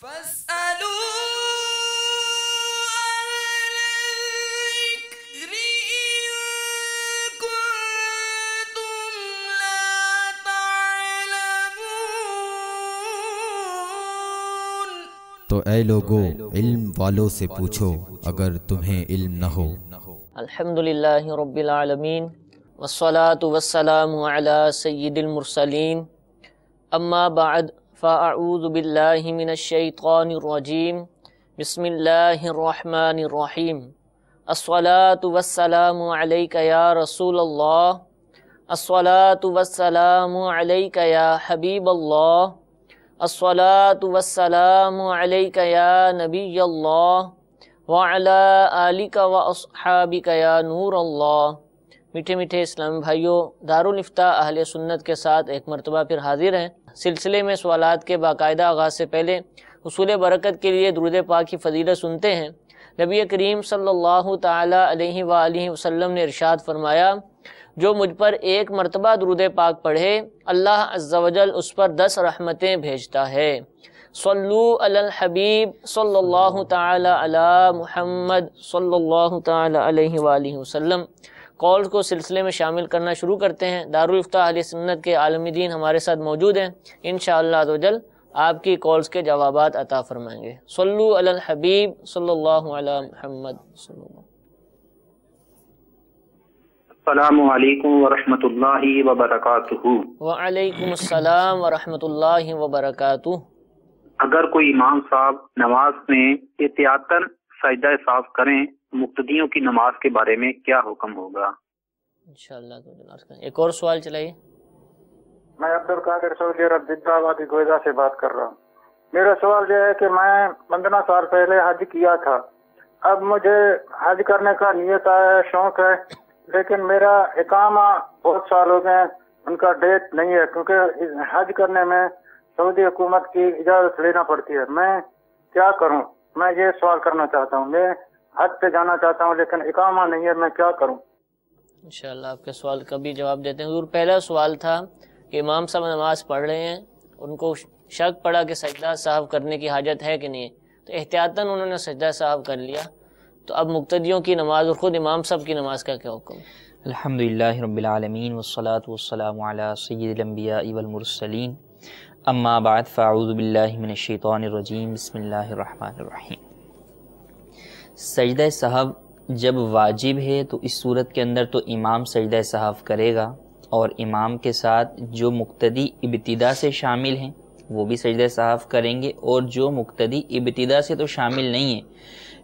فاسألوا الذكر إن كنتم لا تعلمون۔ تو اے لوگو علم والوں سے پوچھو اگر تمہیں علم نہ ہو۔ الحمدللہ رب العالمین والصلاة والسلام علی سید المرسلین، اما بعد فاعوذ باللہ من الشیطان الرجیم، بسم اللہ الرحمن الرحیم۔ الصلاة والسلام علیک یا رسول اللہ، الصلاة والسلام علیک یا حبیب اللہ، الصلاة والسلام علیک یا نبی اللہ، وعلی آلک و اصحابک یا نور اللہ۔ میٹھے میٹھے اسلامی بھائیوں، دارالفتاء اہل سنت کے ساتھ ایک مرتبہ پھر حاضر ہیں۔ سلسلے میں سوالات کے باقاعدہ آغاز سے پہلے حصول برکت کے لیے درود پاک کی فضیلت سنتے ہیں۔ نبی کریم صلی اللہ تعالی علیہ وآلہ وسلم نے ارشاد فرمایا، جو مجھ پر ایک مرتبہ درود پاک پڑھے اللہ عز و جل اس پر 10 رحمتیں بھیجتا ہے۔ صلو علی الحبیب صلی اللہ تعالی علی محمد صلی اللہ تعالی علیہ وآلہ وسلم۔ کالز کو سلسلے میں شامل کرنا شروع کرتے ہیں۔ دارالفتاء اہل سنت کے عالم دین ہمارے ساتھ موجود ہیں، انشاءاللہ عز و جل آپ کی کالز کے جوابات عطا فرمائیں گے۔ صلو علی الحبیب صلی اللہ علی محمد صلی اللہ۔ السلام علیکم ورحمۃ اللہ وبرکاتہ۔ وعلیکم السلام ورحمۃ اللہ وبرکاتہ۔ اگر کوئی امام صاحب نماز میں احتیاطاً سجدہ صاف کریں، مقتدیوں کی نماز کے بارے میں کیا حکم ہوگا؟ انشاءاللہ تو ایک اور سوال چلائیے۔ میں عبدالقادر سعودی عرب جدہ آبادی گوئدہ سے بات کر رہا ہوں۔ میرا سوال یہ ہے کہ میں 15 سال پہلے حج کیا تھا، اب مجھے حج کرنے کا نیت ہے، شوق ہے، لیکن میرا اقامہ بہت سال ہو گئے، ان کا ڈیٹ نہیں ہے، کیونکہ حج کرنے میں سعودی حکومت کی اجازت لینا پڑتی ہے۔ میں کیا کروں؟ میں یہ سوال کرنا چاہتا ہوں، میں حج پہ جانا چاہتا ہوں لیکن اقامہ نہیں ہے، میں کیا کروں؟ انشاءاللہ آپ کے سوال کا بھی جواب دیتے ہیں۔ حضور پہلا سوال تھا کہ امام صاحب نماز پڑھ رہے ہیں، ان کو شک پڑا کہ سجدہ صاحب کرنے کی حاجت ہے کہ نہیں، تو احتیاطاً انہوں نے سجدہ صاحب کر لیا، تو اب مقتدیوں کی نماز اور خود امام صاحب کی نماز کا کیا حکم ہے؟ الحمدللہ رب العالمین والصلاة والسلام علی سید الانبیاء والمرسلین، اما بعد فاعوذ باللہ من الشیطان الرجیم، بسم اللہ الرحمن الرحیم۔ سجدہ سہو جب واجب ہے تو اس صورت کے اندر تو امام سجدہ سہو کرے گا، اور امام کے ساتھ جو مقتدی ابتدا سے شامل ہیں وہ بھی سجدہ سہو کریں گے، اور جو مقتدی ابتدا سے تو شامل نہیں ہیں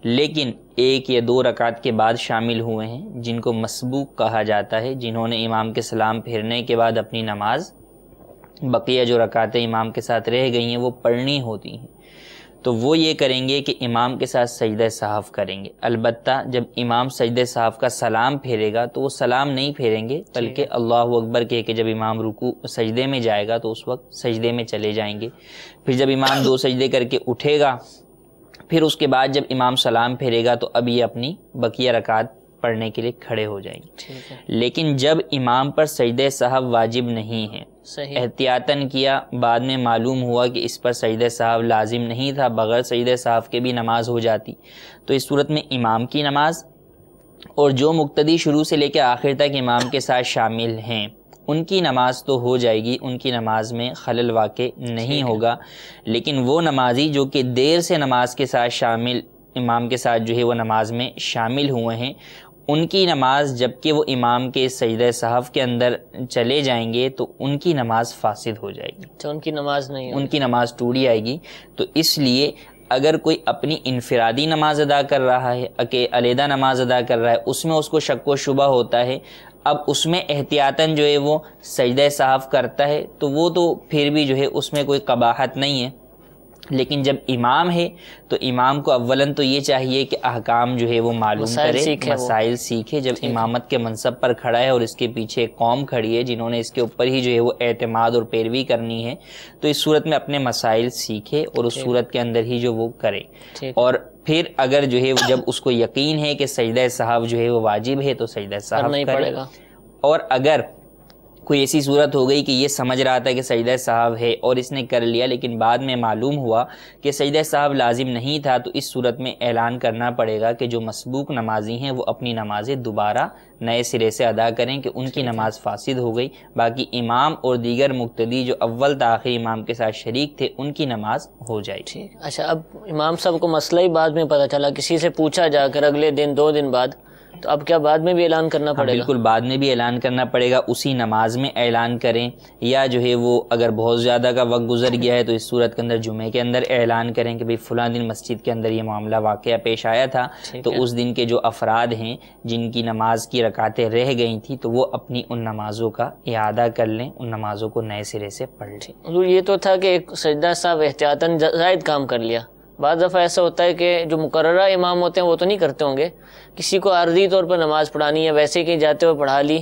لیکن 1 یا 2 رکعت کے بعد شامل ہوئے ہیں، جن کو مسبوق کہا جاتا ہے، جنہوں نے امام کے سلام پھیرنے کے بعد اپنی نماز بقیہ جو رکعتیں امام کے ساتھ رہ گئی ہیں وہ پڑھنی ہوتی ہیں، تو وہ یہ کریں گے کہ امام کے ساتھ سجدہ سہو کریں گے۔ البتہ جب امام سجدہ سہو کا سلام پھیرے گا تو وہ سلام نہیں پھیریں گے، بلکہ اللہ اکبر کہہ کے جب امام رکوع سجدے میں جائے گا تو اس وقت سجدے میں چلے جائیں گے۔ پھر جب امام 2 سجدے کر کے اٹھے گا، پھر اس کے بعد جب امام سلام پھیرے گا تو اب یہ اپنی بقیہ رکعت پڑھنے کے لیے کھڑے ہو جائیں گے۔ لیکن جب امام پر سجدہ سہو واجب نہیں ہے، احتیاطاً کیا، بعد میں معلوم ہوا کہ اس پر سجدہ سہو لازم نہیں تھا، بغیر سجدہ سہو کے بھی نماز ہو جاتی، تو اس صورت میں امام کی نماز اور جو مقتدی شروع سے لے کے آخر تک امام کے ساتھ شامل ہیں ان کی نماز تو ہو جائے گی، ان کی نماز میں خلل واقع نہیں ہوگا، لیکن وہ نمازی جو کہ دیر سے نماز کے ساتھ شامل امام کے ساتھ جو ہے وہ نماز میں شامل ہوئے ہیں، ان کی نماز جبکہ وہ امام کے سجدہ سہو کے اندر چلے جائیں گے تو ان کی نماز فاسد ہو جائے گی، تو ان کی نماز نہیں، ان کی نماز ٹوٹی آئے گی۔ تو اس لیے اگر کوئی اپنی انفرادی نماز ادا کر رہا ہے، علیحدہ نماز ادا کر رہا ہے، اس میں اس کو شک و شبہ ہوتا ہے، اب اس میں احتیاطاً جو ہے وہ سجدہ سہو کرتا ہے تو وہ تو پھر بھی جو ہے اس میں کوئی قباحت نہیں ہے، لیکن جب امام ہے تو امام کو اولاً تو یہ چاہیے کہ احکام جو ہے وہ معلوم کرے، مسائل سیکھے۔ جب امامت کے منصب پر کھڑا ہے اور اس کے پیچھے ایک قوم کھڑی ہے جنہوں نے اس کے اوپر ہی جو ہے وہ اعتماد اور پیروی کرنی ہے، تو اس صورت میں اپنے مسائل سیکھے اور اس صورت کے اندر ہی جو وہ کرے۔ اور پھر اگر جو ہے جب اس کو یقین ہے کہ سجدہ سہو جو ہے وہ واجب ہے تو سجدہ سہو کرے، اور اگر کوئی ایسی صورت ہو گئی کہ یہ سمجھ رہا تھا کہ سجدہ سہو ہے اور اس نے کر لیا، لیکن بعد میں معلوم ہوا کہ سجدہ سہو لازم نہیں تھا، تو اس صورت میں اعلان کرنا پڑے گا کہ جو مسبوق نمازی ہیں وہ اپنی نمازیں دوبارہ نئے سرے سے ادا کریں کہ ان کی نماز فاسد ہو گئی، باقی امام اور دیگر مقتدی جو اول تاخیر امام کے ساتھ شریک تھے ان کی نماز ہو جائے گی۔ ٹھیک۔ اچھا، اب امام صاحب کو مسئلہ ہی بعد میں پتہ چلا، کسی سے پوچھا جا کر اگلے دن 2 دن بعد، تو اب کیا بعد میں بھی اعلان کرنا پڑے گا؟ بالکل بعد میں بھی اعلان کرنا پڑے گا، اسی نماز میں اعلان کریں، یا جو ہے وہ اگر بہت زیادہ کا وقت گزر گیا ہے تو اس صورت کے اندر جمعے کے اندر اعلان کریں کہ بھئی فلاں دن مسجد کے اندر یہ معاملہ واقعہ پیش آیا تھا، تو اس دن کے جو افراد ہیں جن کی نماز کی رکعتیں رہ گئی تھیں تو وہ اپنی ان نمازوں کا اعادہ کر لیں، ان نمازوں کو نئے سرے سے پڑھ لیں۔ حضور یہ تو تھا کہ ایک سجدہ صاحب احتیاطاً زائد کام کر لیا، بعض دفعہ ایسا ہوتا ہے کہ جو مقررہ امام ہوتے ہیں وہ تو نہیں کرتے ہوں گے، کسی کو عارضی طور پر نماز پڑھانی ہے، ویسے کہ جاتے ہوئے پڑھا لی،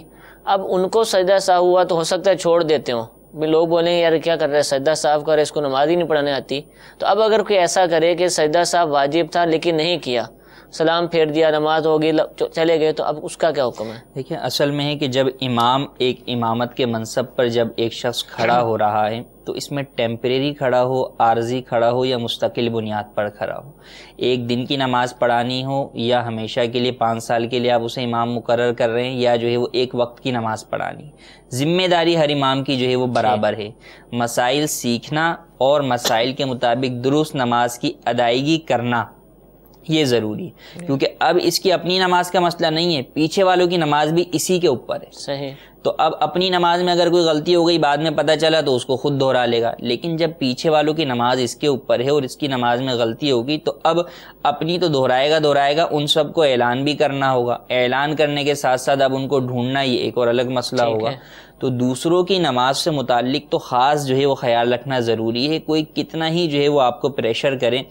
اب ان کو سجدہ صاحب ہوا تو ہو سکتا ہے چھوڑ دیتے ہوں، بھی لوگ بولیں یار کیا کر رہے ہیں، سجدہ صاحب کر رہے، اس کو نماز ہی نہیں پڑھانے آتی۔ تو اب اگر کوئی ایسا کرے کہ سجدہ صاحب واجب تھا لیکن نہیں کیا، سلام پھیر دیا، نماز ہوگی، چلے گئے، تو اب اس کا کیا حکم ہے؟ دیکھیں اصل میں ہے کہ جب امام ایک امامت کے منصب پر جب ایک شخص کھڑا ہو رہا ہے تو اس میں ٹیمپریری کھڑا ہو، عارضی کھڑا ہو یا مستقل بنیاد پر کھڑا ہو، ایک دن کی نماز پڑھانی ہو یا ہمیشہ کے لیے 5 سال کے لیے آپ اسے امام مقرر کر رہے ہیں، یا جو ہے وہ ایک وقت کی نماز پڑھانی، ذمہ داری ہر امام کی جو ہے وہ برابر ہے۔ مسائل سیکھنا اور مسائل کے مطابق درست نماز کی ادائیگی کرنا یہ ضروری ہے، کیونکہ اب اس کی اپنی نماز کا مسئلہ نہیں ہے، پیچھے والوں کی نماز بھی اسی کے اوپر ہے۔ صحیح۔ تو اب اپنی نماز میں اگر کوئی غلطی ہو گئی بعد میں پتہ چلا تو اس کو خود دہرا لے گا، لیکن جب پیچھے والوں کی نماز اس کے اوپر ہے اور اس کی نماز میں غلطی ہوگی تو اب اپنی تو دہرائے گا، ان سب کو اعلان بھی کرنا ہوگا، اعلان کرنے کے ساتھ ساتھ اب ان کو ڈھونڈنا یہ ایک اور الگ مسئلہ ہوگا۔ تو دوسروں کی نماز سے متعلق تو خاص جو ہے وہ خیال رکھنا ضروری ہے، کوئی کتنا ہی جو ہے وہ آپ کو پریشر کرے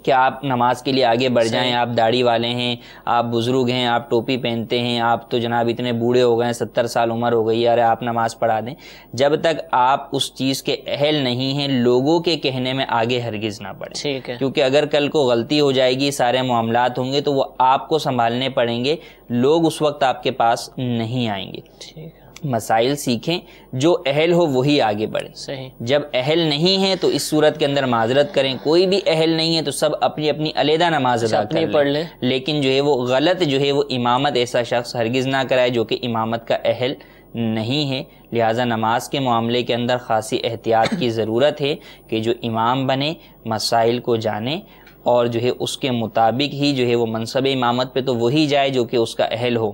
کہ آپ نماز کے لیے آگے بڑھ جائیں، آپ داڑھی والے ہیں، آپ بزرگ ہیں، آپ ٹوپی پہنتے ہیں، آپ تو جناب اتنے بوڑھے ہو گئے ہیں، 70 سال عمر ہو گئی، یار آپ نماز پڑھا دیں، جب تک آپ اس چیز کے اہل نہیں ہیں لوگوں کے کہنے میں آگے ہرگز نہ بڑھیں، ٹھیک ہے، کیونکہ اگر کل کو غلطی ہو جائے گی، سارے معاملات ہوں گے تو وہ آپ کو سنبھالنے پڑیں گے، لوگ اس وقت آپ کے پاس نہیں آئیں گے۔ ٹھیک ہے، مسائل سیکھیں، جو اہل ہو وہی آگے بڑھیں، صحیح۔ جب اہل نہیں ہیں تو اس صورت کے اندر معذرت کریں، کوئی بھی اہل نہیں ہے تو سب اپنی اپنی علیحدہ نماز ادا کر پڑھ لیں، لیں، لیکن جو ہے وہ غلط جو ہے وہ امامت ایسا شخص ہرگز نہ کرائے جو کہ امامت کا اہل نہیں ہے۔ لہٰذا نماز کے معاملے کے اندر خاصی احتیاط کی ضرورت ہے کہ جو امام بنے مسائل کو جانے اور جو ہے اس کے مطابق ہی جو ہے وہ منصب امامت پہ تو وہی جائے جو کہ اس کا اہل ہو۔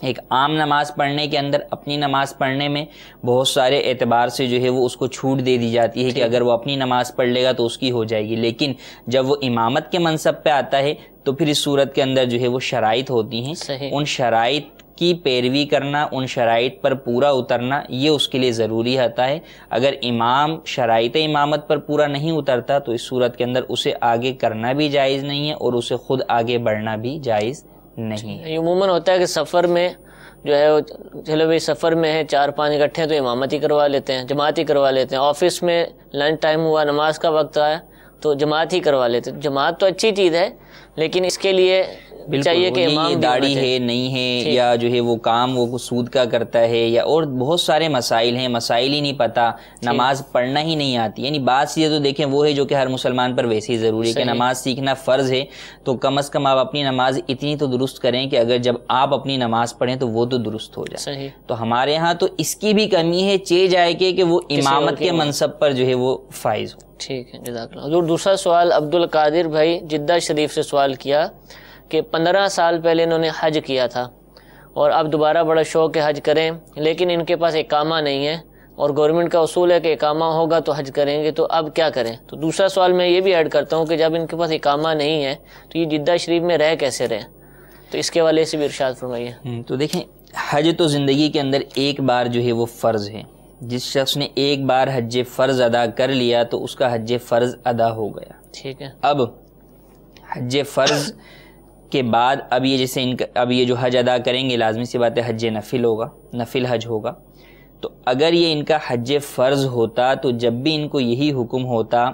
ایک عام نماز پڑھنے کے اندر اپنی نماز پڑھنے میں بہت سارے اعتبار سے جو ہے وہ اس کو چھوٹ دے دی جاتی ہے کہ اگر وہ اپنی نماز پڑھ لے گا تو اس کی ہو جائے گی، لیکن جب وہ امامت کے منصب پہ آتا ہے تو پھر اس صورت کے اندر جو ہے وہ شرائط ہوتی ہیں، ان شرائط کی پیروی کرنا، ان شرائط پر پورا اترنا یہ اس کے لیے ضروری ہوتا ہے۔ اگر امام شرائط امامت پر پورا نہیں اترتا تو اس صورت کے اندر اسے آگے کرنا بھی جائز نہیں ہے اور اسے خود آگے بڑھنا بھی جائز نہیں ہے۔ عموماً ہوتا ہے کہ سفر میں جو ہے چلو بھائی سفر میں ہے 4-5 اکٹھے ہیں تو امامت ہی کروا لیتے ہیں، جماعت ہی کروا لیتے ہیں، آفس میں لنچ ٹائم ہوا، نماز کا وقت آیا تو جماعت ہی کروا لیتے ہیں۔ جماعت تو اچھی چیز ہے لیکن اس کے لیے چاہیے کہ امام بھی داڑھی ہے نہیں ہے یا جو ہے وہ کام وہ سود کا کرتا ہے یا اور بہت سارے مسائل ہیں، مسائل ہی نہیں پتہ، نماز پڑھنا ہی نہیں آتی، یعنی بات یہ تو دیکھیں وہ ہے جو کہ ہر مسلمان پر ویسے ہی ضروری ہے کہ نماز سیکھنا فرض ہے، تو کم از کم آپ اپنی نماز اتنی تو درست کریں کہ اگر جب آپ اپنی نماز پڑھیں تو وہ تو درست ہو جائے۔ تو ہمارے ہاں تو اس کی بھی کمی ہے، چاہے جائے کہ وہ امامت کے منصب پر جو ہے وہ فائز ہو۔ ٹھیک ہے، جزاک اللہ۔ حضور دوسرا سوال عبد القادر بھائی جدہ شریف سے سوال کیا کہ 15 سال پہلے انہوں نے حج کیا تھا اور اب دوبارہ بڑا شوق ہے حج کریں، لیکن ان کے پاس اقامہ نہیں ہے اور گورنمنٹ کا اصول ہے کہ اقامہ ہوگا تو حج کریں گے، تو اب کیا کریں؟ تو دوسرا سوال میں یہ بھی ایڈ کرتا ہوں کہ جب ان کے پاس اقامہ نہیں ہے تو یہ جدہ شریف میں رہ کیسے رہیں؟ تو اس کے حوالے سے بھی ارشاد فرمائیے۔ تو دیکھیں حج تو زندگی کے اندر ایک بار جو ہے وہ فرض ہے، جس شخص نے ایک بار حج فرض ادا کر لیا تو اس کا حج فرض ادا ہو گیا۔ ٹھیک ہے، اب حج فرض کے بعد اب یہ جیسے اب یہ جو حج ادا کریں گے لازمی سی بات ہے حج نفل ہوگا، نفل حج ہوگا، تو اگر یہ ان کا حج فرض ہوتا تو جب بھی ان کو یہی حکم ہوتا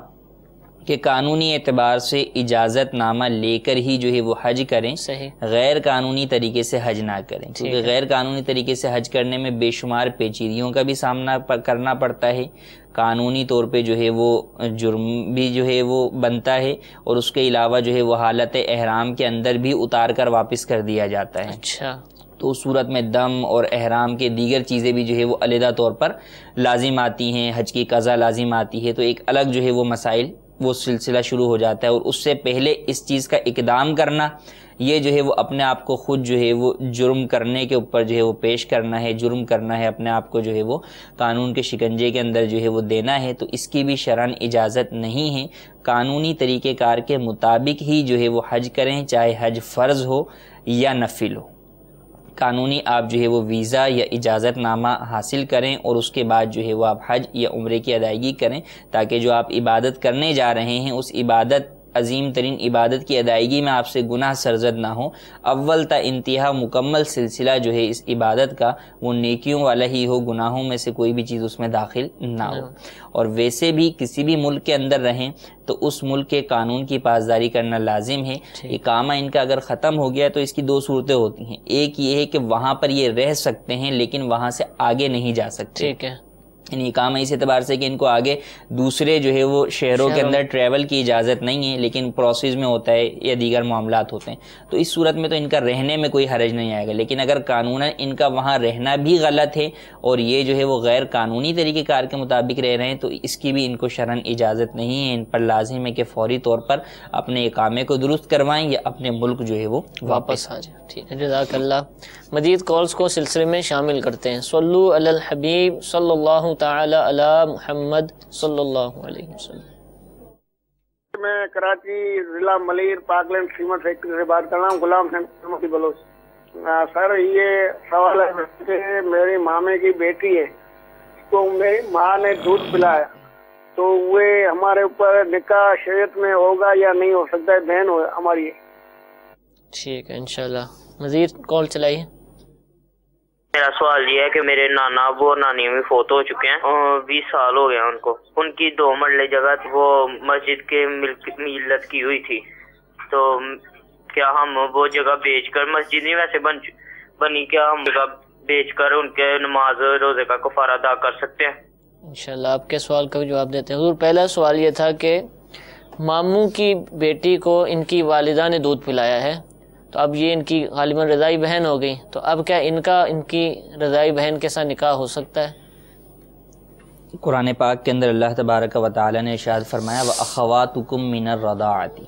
کہ قانونی اعتبار سے اجازت نامہ لے کر ہی جو ہے وہ حج کریں، صحیح، غیر قانونی طریقے سے حج نہ کریں، کیونکہ غیر قانونی طریقے سے حج کرنے میں بے شمار پیچیدگیوں کا بھی سامنا کرنا پڑتا ہے، قانونی طور پہ جو ہے وہ جرم بھی جو ہے وہ بنتا ہے، اور اس کے علاوہ جو ہے وہ حالت احرام کے اندر بھی اتار کر واپس کر دیا جاتا ہے۔ اچھا، تو اس صورت میں دم اور احرام کے دیگر چیزیں بھی جو ہے وہ علیحدہ طور پر لازم آتی ہیں، حج کی قضا لازم آتی ہے، تو ایک الگ جو ہے وہ مسائل وہ سلسلہ شروع ہو جاتا ہے، اور اس سے پہلے اس چیز کا اقدام کرنا، یہ جو ہے وہ اپنے آپ کو خود جو ہے وہ جرم کرنے کے اوپر جو ہے وہ پیش کرنا ہے، جرم کرنا ہے، اپنے آپ کو جو ہے وہ قانون کے شکنجے کے اندر جو ہے وہ دینا ہے، تو اس کی بھی شرعاً اجازت نہیں ہے۔ قانونی طریقہ کار کے مطابق ہی جو ہے وہ حج کریں، چاہے حج فرض ہو یا نفل ہو۔ قانونی آپ جو ہے وہ ویزا یا اجازت نامہ حاصل کریں، اور اس کے بعد جو ہے وہ آپ حج یا عمرے کی ادائیگی کریں، تاکہ جو آپ عبادت کرنے جا رہے ہیں اس عبادت، عظیم ترین عبادت کی ادائیگی میں آپ سے گناہ سرزد نہ ہو، اول تا انتہا مکمل سلسلہ جو ہے اس عبادت کا وہ نیکیوں والا ہی ہو، گناہوں میں سے کوئی بھی چیز اس میں داخل نہ ہو۔ اور ویسے بھی کسی بھی ملک کے اندر رہیں تو اس ملک کے قانون کی پاسداری کرنا لازم ہے۔ اقامہ ان کا اگر ختم ہو گیا تو اس کی دو صورتیں ہوتی ہیں، ایک یہ ہے کہ وہاں پر یہ رہ سکتے ہیں لیکن وہاں سے آگے نہیں جا سکتے، ٹھیک ہے، یعنی اقامہ اس اعتبار سے کہ ان کو آگے دوسرے جو ہے وہ شہروں کے اندر ٹریول کی اجازت نہیں ہے، لیکن پروسیس میں ہوتا ہے یا دیگر معاملات ہوتے ہیں، تو اس صورت میں تو ان کا رہنے میں کوئی حرج نہیں آئے گا۔ لیکن اگر قانوناً ان کا وہاں رہنا بھی غلط ہے اور یہ جو ہے وہ غیر قانونی طریقہ کار کے مطابق رہ رہے ہیں، تو اس کی بھی ان کو شرعاً اجازت نہیں ہے۔ ان پر لازم ہے کہ فوری طور پر اپنے اقامے کو درست کروائیں یا اپنے ملک جو ہے وہ واپس آ جائے۔ ٹھیک ہے، جزاک اللہ۔ مزید کالز کو سلسلے میں شامل کرتے ہیں۔ صلو علی الحبیب صلی اللہ تعالی علی محمد صلی اللہ علیہ وسلم۔ میں کراچی ضلع ملیر پاکلینڈ سیمنٹ فیکٹری سے بات کر رہا ہوں، غلام حسین بلوچ۔ سر یہ سوال ہے کہ میری مامے کی بیٹی ہے، اس کو میری ماں نے دودھ پلایا، تو وہ ہمارے اوپر نکاح شریعت میں ہوگا یا نہیں ہو سکتا ہے؟ بہن ہو ہماری۔ ٹھیک ہے، انشاءاللہ مزید کال چلائیے۔ میرا سوال یہ ہے کہ میرے نانا ابو اور نانی بھی فوت ہو چکے ہیں، 20 سال ہو گئے ان کو۔ ان کی 2 مرلے جگہ وہ مسجد کے ملت کی ہوئی تھی، تو کیا ہم وہ جگہ بیچ کر، مسجد نہیں ویسے بنی، کیا ہم جگہ بیچ کر ان کے نماز روزے کا کفارہ ادا کر سکتے ہیں؟ انشاءاللہ آپ کے سوال کا بھی جواب دیتے ہیں۔ حضور پہلا سوال یہ تھا کہ ماموں کی بیٹی کو ان کی والدہ نے دودھ پلایا ہے، تو اب یہ ان کی غالباً رضائی بہن ہو گئی، تو اب کیا ان کی رضائی بہن کے ساتھ نکاح ہو سکتا ہے؟ قرآن پاک کے اندر اللہ تبارک و تعالی نے ارشاد فرمایا وَأَخَوَاتُكُم مِّنَ الرَّضَاعَةِ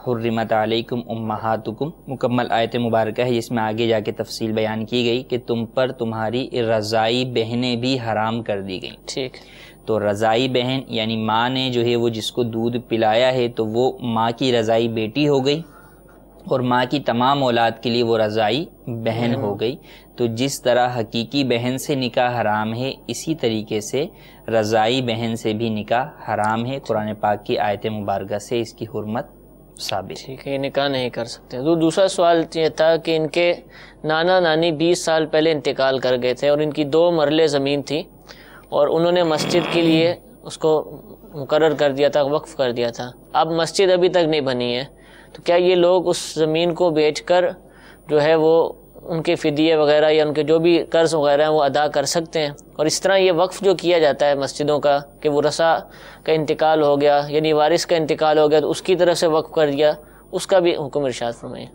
حُرِّمَتْ عَلَيْكُمْ أُمَّهَاتُكُم، مکمل آیت مبارکہ ہے، جس میں آگے جا کے تفصیل بیان کی گئی کہ تم پر تمہاری رضائی بہنیں بھی حرام کر دی گئیں۔ ٹھیک، تو رضائی بہن یعنی ماں نے جو ہے وہ جس کو دودھ پلایا ہے تو وہ ماں کی رضائی بیٹی ہو گئی، اور ماں کی تمام اولاد کے لیے وہ رضائی بہن ہو گئی۔ تو جس طرح حقیقی بہن سے نکاح حرام ہے، اسی طریقے سے رضائی بہن سے بھی نکاح حرام ہے۔ قرآن پاک کی آیت مبارکہ سے اس کی حرمت ثابت ہے۔ ٹھیک ہے، یہ نکاح نہیں کر سکتے۔ تو دوسرا سوال یہ تھا کہ ان کے نانا نانی 20 سال پہلے انتقال کر گئے تھے، اور ان کی 2 مرلے زمین تھی، اور انہوں نے مسجد کے لیے اس کو مقرر کر دیا تھا، وقف کر دیا تھا۔ اب مسجد ابھی تک نہیں بنی ہے، تو کیا یہ لوگ اس زمین کو بیچ کر جو ہے وہ ان کے فدیے وغیرہ یا ان کے جو بھی قرض وغیرہ ہیں وہ ادا کر سکتے ہیں؟ اور اس طرح یہ وقف جو کیا جاتا ہے مسجدوں کا کہ ورثاء کا انتقال ہو گیا یعنی وارث کا انتقال ہو گیا تو اس کی طرف سے وقف کر دیا، اس کا بھی حکم ارشاد فرمائیں۔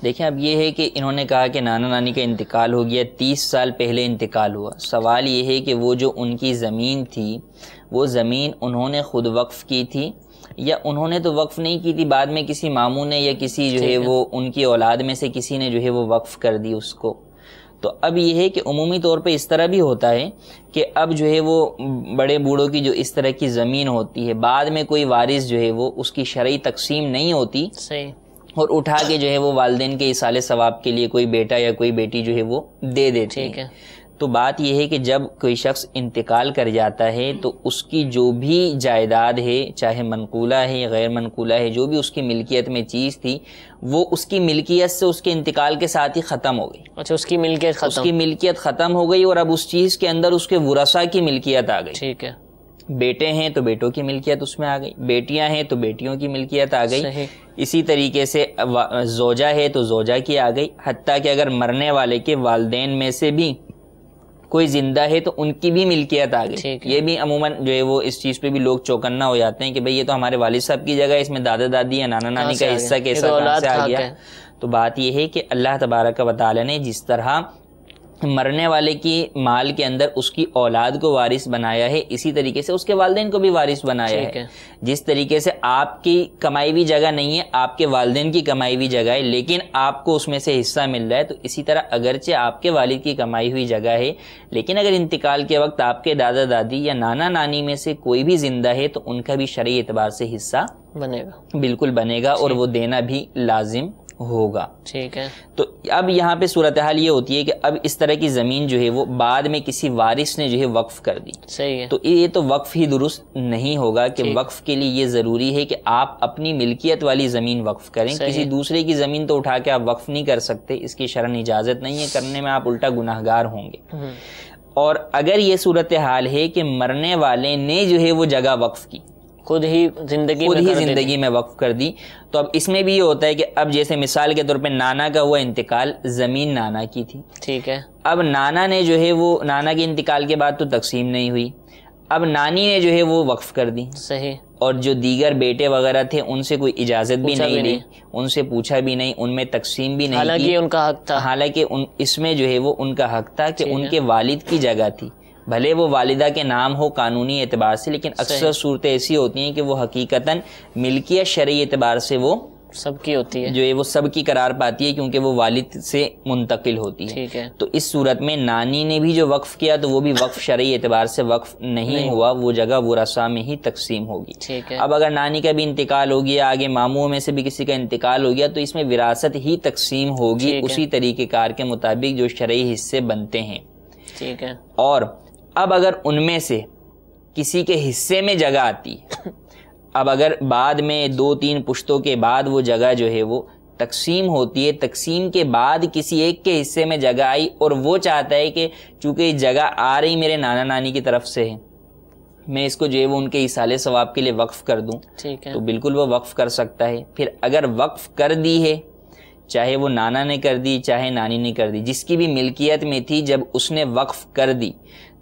دیکھیں اب یہ ہے کہ انہوں نے کہا کہ نانا نانی کا انتقال ہو گیا، 30 سال پہلے انتقال ہوا۔ سوال یہ ہے کہ وہ جو ان کی زمین تھی وہ زمین انہوں نے خود وقف کی تھی یا انہوں نے تو وقف نہیں کی تھی، بعد میں کسی ماموں نے یا کسی جو ہے وہ ان کی اولاد میں سے کسی نے جو ہے وہ وقف کر دی اس کو۔ تو اب یہ ہے کہ عمومی طور پہ اس طرح بھی ہوتا ہے کہ اب جو ہے وہ بڑے بوڑھوں کی جو اس طرح کی زمین ہوتی ہے، بعد میں کوئی وارث جو ہے وہ اس کی شرعی تقسیم نہیں ہوتی، صحیح، اور اٹھا کے جو ہے وہ والدین کے ایصال ثواب کے لیے کوئی بیٹا یا کوئی بیٹی جو ہے وہ دے دیتے ہیں۔ تو بات یہ ہے کہ جب کوئی شخص انتقال کر جاتا ہے تو اس کی جو بھی جائیداد ہے، چاہے منقولہ ہے یا غیر منقولہ ہے، جو بھی اس کی ملکیت میں چیز تھی وہ اس کی ملکیت سے اس کے انتقال کے ساتھ ہی ختم ہو گئی۔ اچھا، اس کی ملکیت ختم، اس کی ملکیت ختم ہو گئی، اور اب اس چیز کے اندر اس کے ورثاء کی ملکیت آ گئی۔ ٹھیک ہے، بیٹے ہیں تو بیٹوں کی ملکیت اس میں آ گئی، بیٹیاں ہیں تو بیٹیوں کی ملکیت آ گئی، صحیح. اسی طریقے سے زوجہ ہے تو زوجہ کی آ گئی، حتیٰ کہ اگر مرنے والے کے والدین میں سے بھی کوئی زندہ ہے تو ان کی بھی ملکیت آ گئی. یہ بھی عموماً جو ہے وہ اس چیز پہ بھی لوگ چوکنا ہو جاتے ہیں کہ بھئی یہ تو ہمارے والد صاحب کی جگہ ہے، اس میں دادا دادی یا نانا نانی کا حصہ کیسا کہاں سے آ گیا. تو بات یہ ہے کہ اللہ تبارک و تعالی نے جس طرح مرنے والے کی مال کے اندر اس کی اولاد کو وارث بنایا ہے، اسی طریقے سے اس کے والدین کو بھی وارث بنایا ہے. جس طریقے سے آپ کی کمائی ہوئی جگہ نہیں ہے، آپ کے والدین کی کمائی ہوئی جگہ ہے، لیکن آپ کو اس میں سے حصہ مل رہا ہے، تو اسی طرح اگرچہ آپ کے والد کی کمائی ہوئی جگہ ہے، لیکن اگر انتقال کے وقت آپ کے دادا دادی یا نانا نانی میں سے کوئی بھی زندہ ہے تو ان کا بھی شرعی اعتبار سے حصہ بنے گا، بالکل بنے گا، اور وہ دینا بھی لازم ہوگا. ٹھیک ہے. تو اب یہاں پہ صورتحال یہ ہوتی ہے کہ اب اس طرح کی زمین جو ہے وہ بعد میں کسی وارث نے جو ہے وقف کر دی. صحیح ہے. تو یہ تو وقف ہی درست نہیں ہوگا کہ وقف کے لیے یہ ضروری ہے کہ آپ اپنی ملکیت والی زمین وقف کریں. کسی دوسرے کی زمین تو اٹھا کے آپ وقف نہیں کر سکتے، اس کی شرعن اجازت نہیں ہے، کرنے میں آپ الٹا گناہگار ہوں گے. اور اگر یہ صورتحال ہے کہ مرنے والے نے جو ہے وہ جگہ وقف کی، خود ہی زندگی میں وقف کر دی، تو اب اس میں بھی یہ ہوتا ہے کہ اب جیسے مثال کے طور پہ نانا کا ہوا انتقال، زمین نانا کی تھی، ٹھیک ہے. اب نانا نے جو ہے وہ نانا کے انتقال کے بعد تو تقسیم نہیں ہوئی، اب نانی نے جو ہے وہ وقف کر دی. صحیح. اور جو دیگر بیٹے وغیرہ تھے ان سے کوئی اجازت بھی نہیں لی، ان سے پوچھا بھی نہیں، ان میں تقسیم بھی نہیں کی، حالانکہ ان کا حق تھا، حالانکہ اس میں جو ہے وہ ان کا حق تھا کہ ان کے والد کی جگہ تھی. بھلے وہ والدہ کے نام ہو قانونی اعتبار سے، لیکن اکثر صورتیں ایسی ہوتی ہیں کہ وہ حقیقتاً ملکیت شرعی اعتبار سے وہ سب کی ہوتی ہے، جو ہے وہ سب کی قرار پاتی ہے، کیونکہ وہ والد سے منتقل ہوتی ہے. ٹھیک ہے. تو اس صورت میں نانی نے بھی جو وقف کیا تو وہ بھی وقف شرعی اعتبار سے وقف نہیں ہوا، وہ جگہ ورثاء میں ہی تقسیم ہوگی. ٹھیک ہے. اب اگر نانی کا بھی انتقال ہو گیا، آگے ماموں میں سے بھی کسی کا انتقال ہو گیا، تو اس میں وراثت ہی تقسیم ہوگی اسی طریقہ کار کے مطابق جو شرعی حصے بنتے ہیں. ٹھیک ہے. اور اب اگر ان میں سے کسی کے حصے میں جگہ آتی ہے، اب اگر بعد میں 2-3 پشتوں کے بعد وہ جگہ جو ہے وہ تقسیم ہوتی ہے، تقسیم کے بعد کسی ایک کے حصے میں جگہ آئی اور وہ چاہتا ہے کہ چونکہ یہ جگہ آ رہی میرے نانا نانی کی طرف سے ہے، میں اس کو جو ہے وہ ان کے ایصال ثواب کے لیے وقف کر دوں، تو بالکل وہ وقف کر سکتا ہے. پھر اگر وقف کر دی ہے، چاہے وہ نانا نے کر دی چاہے نانی نے کر دی، جس کی بھی ملکیت میں تھی، جب اس نے وقف کر دی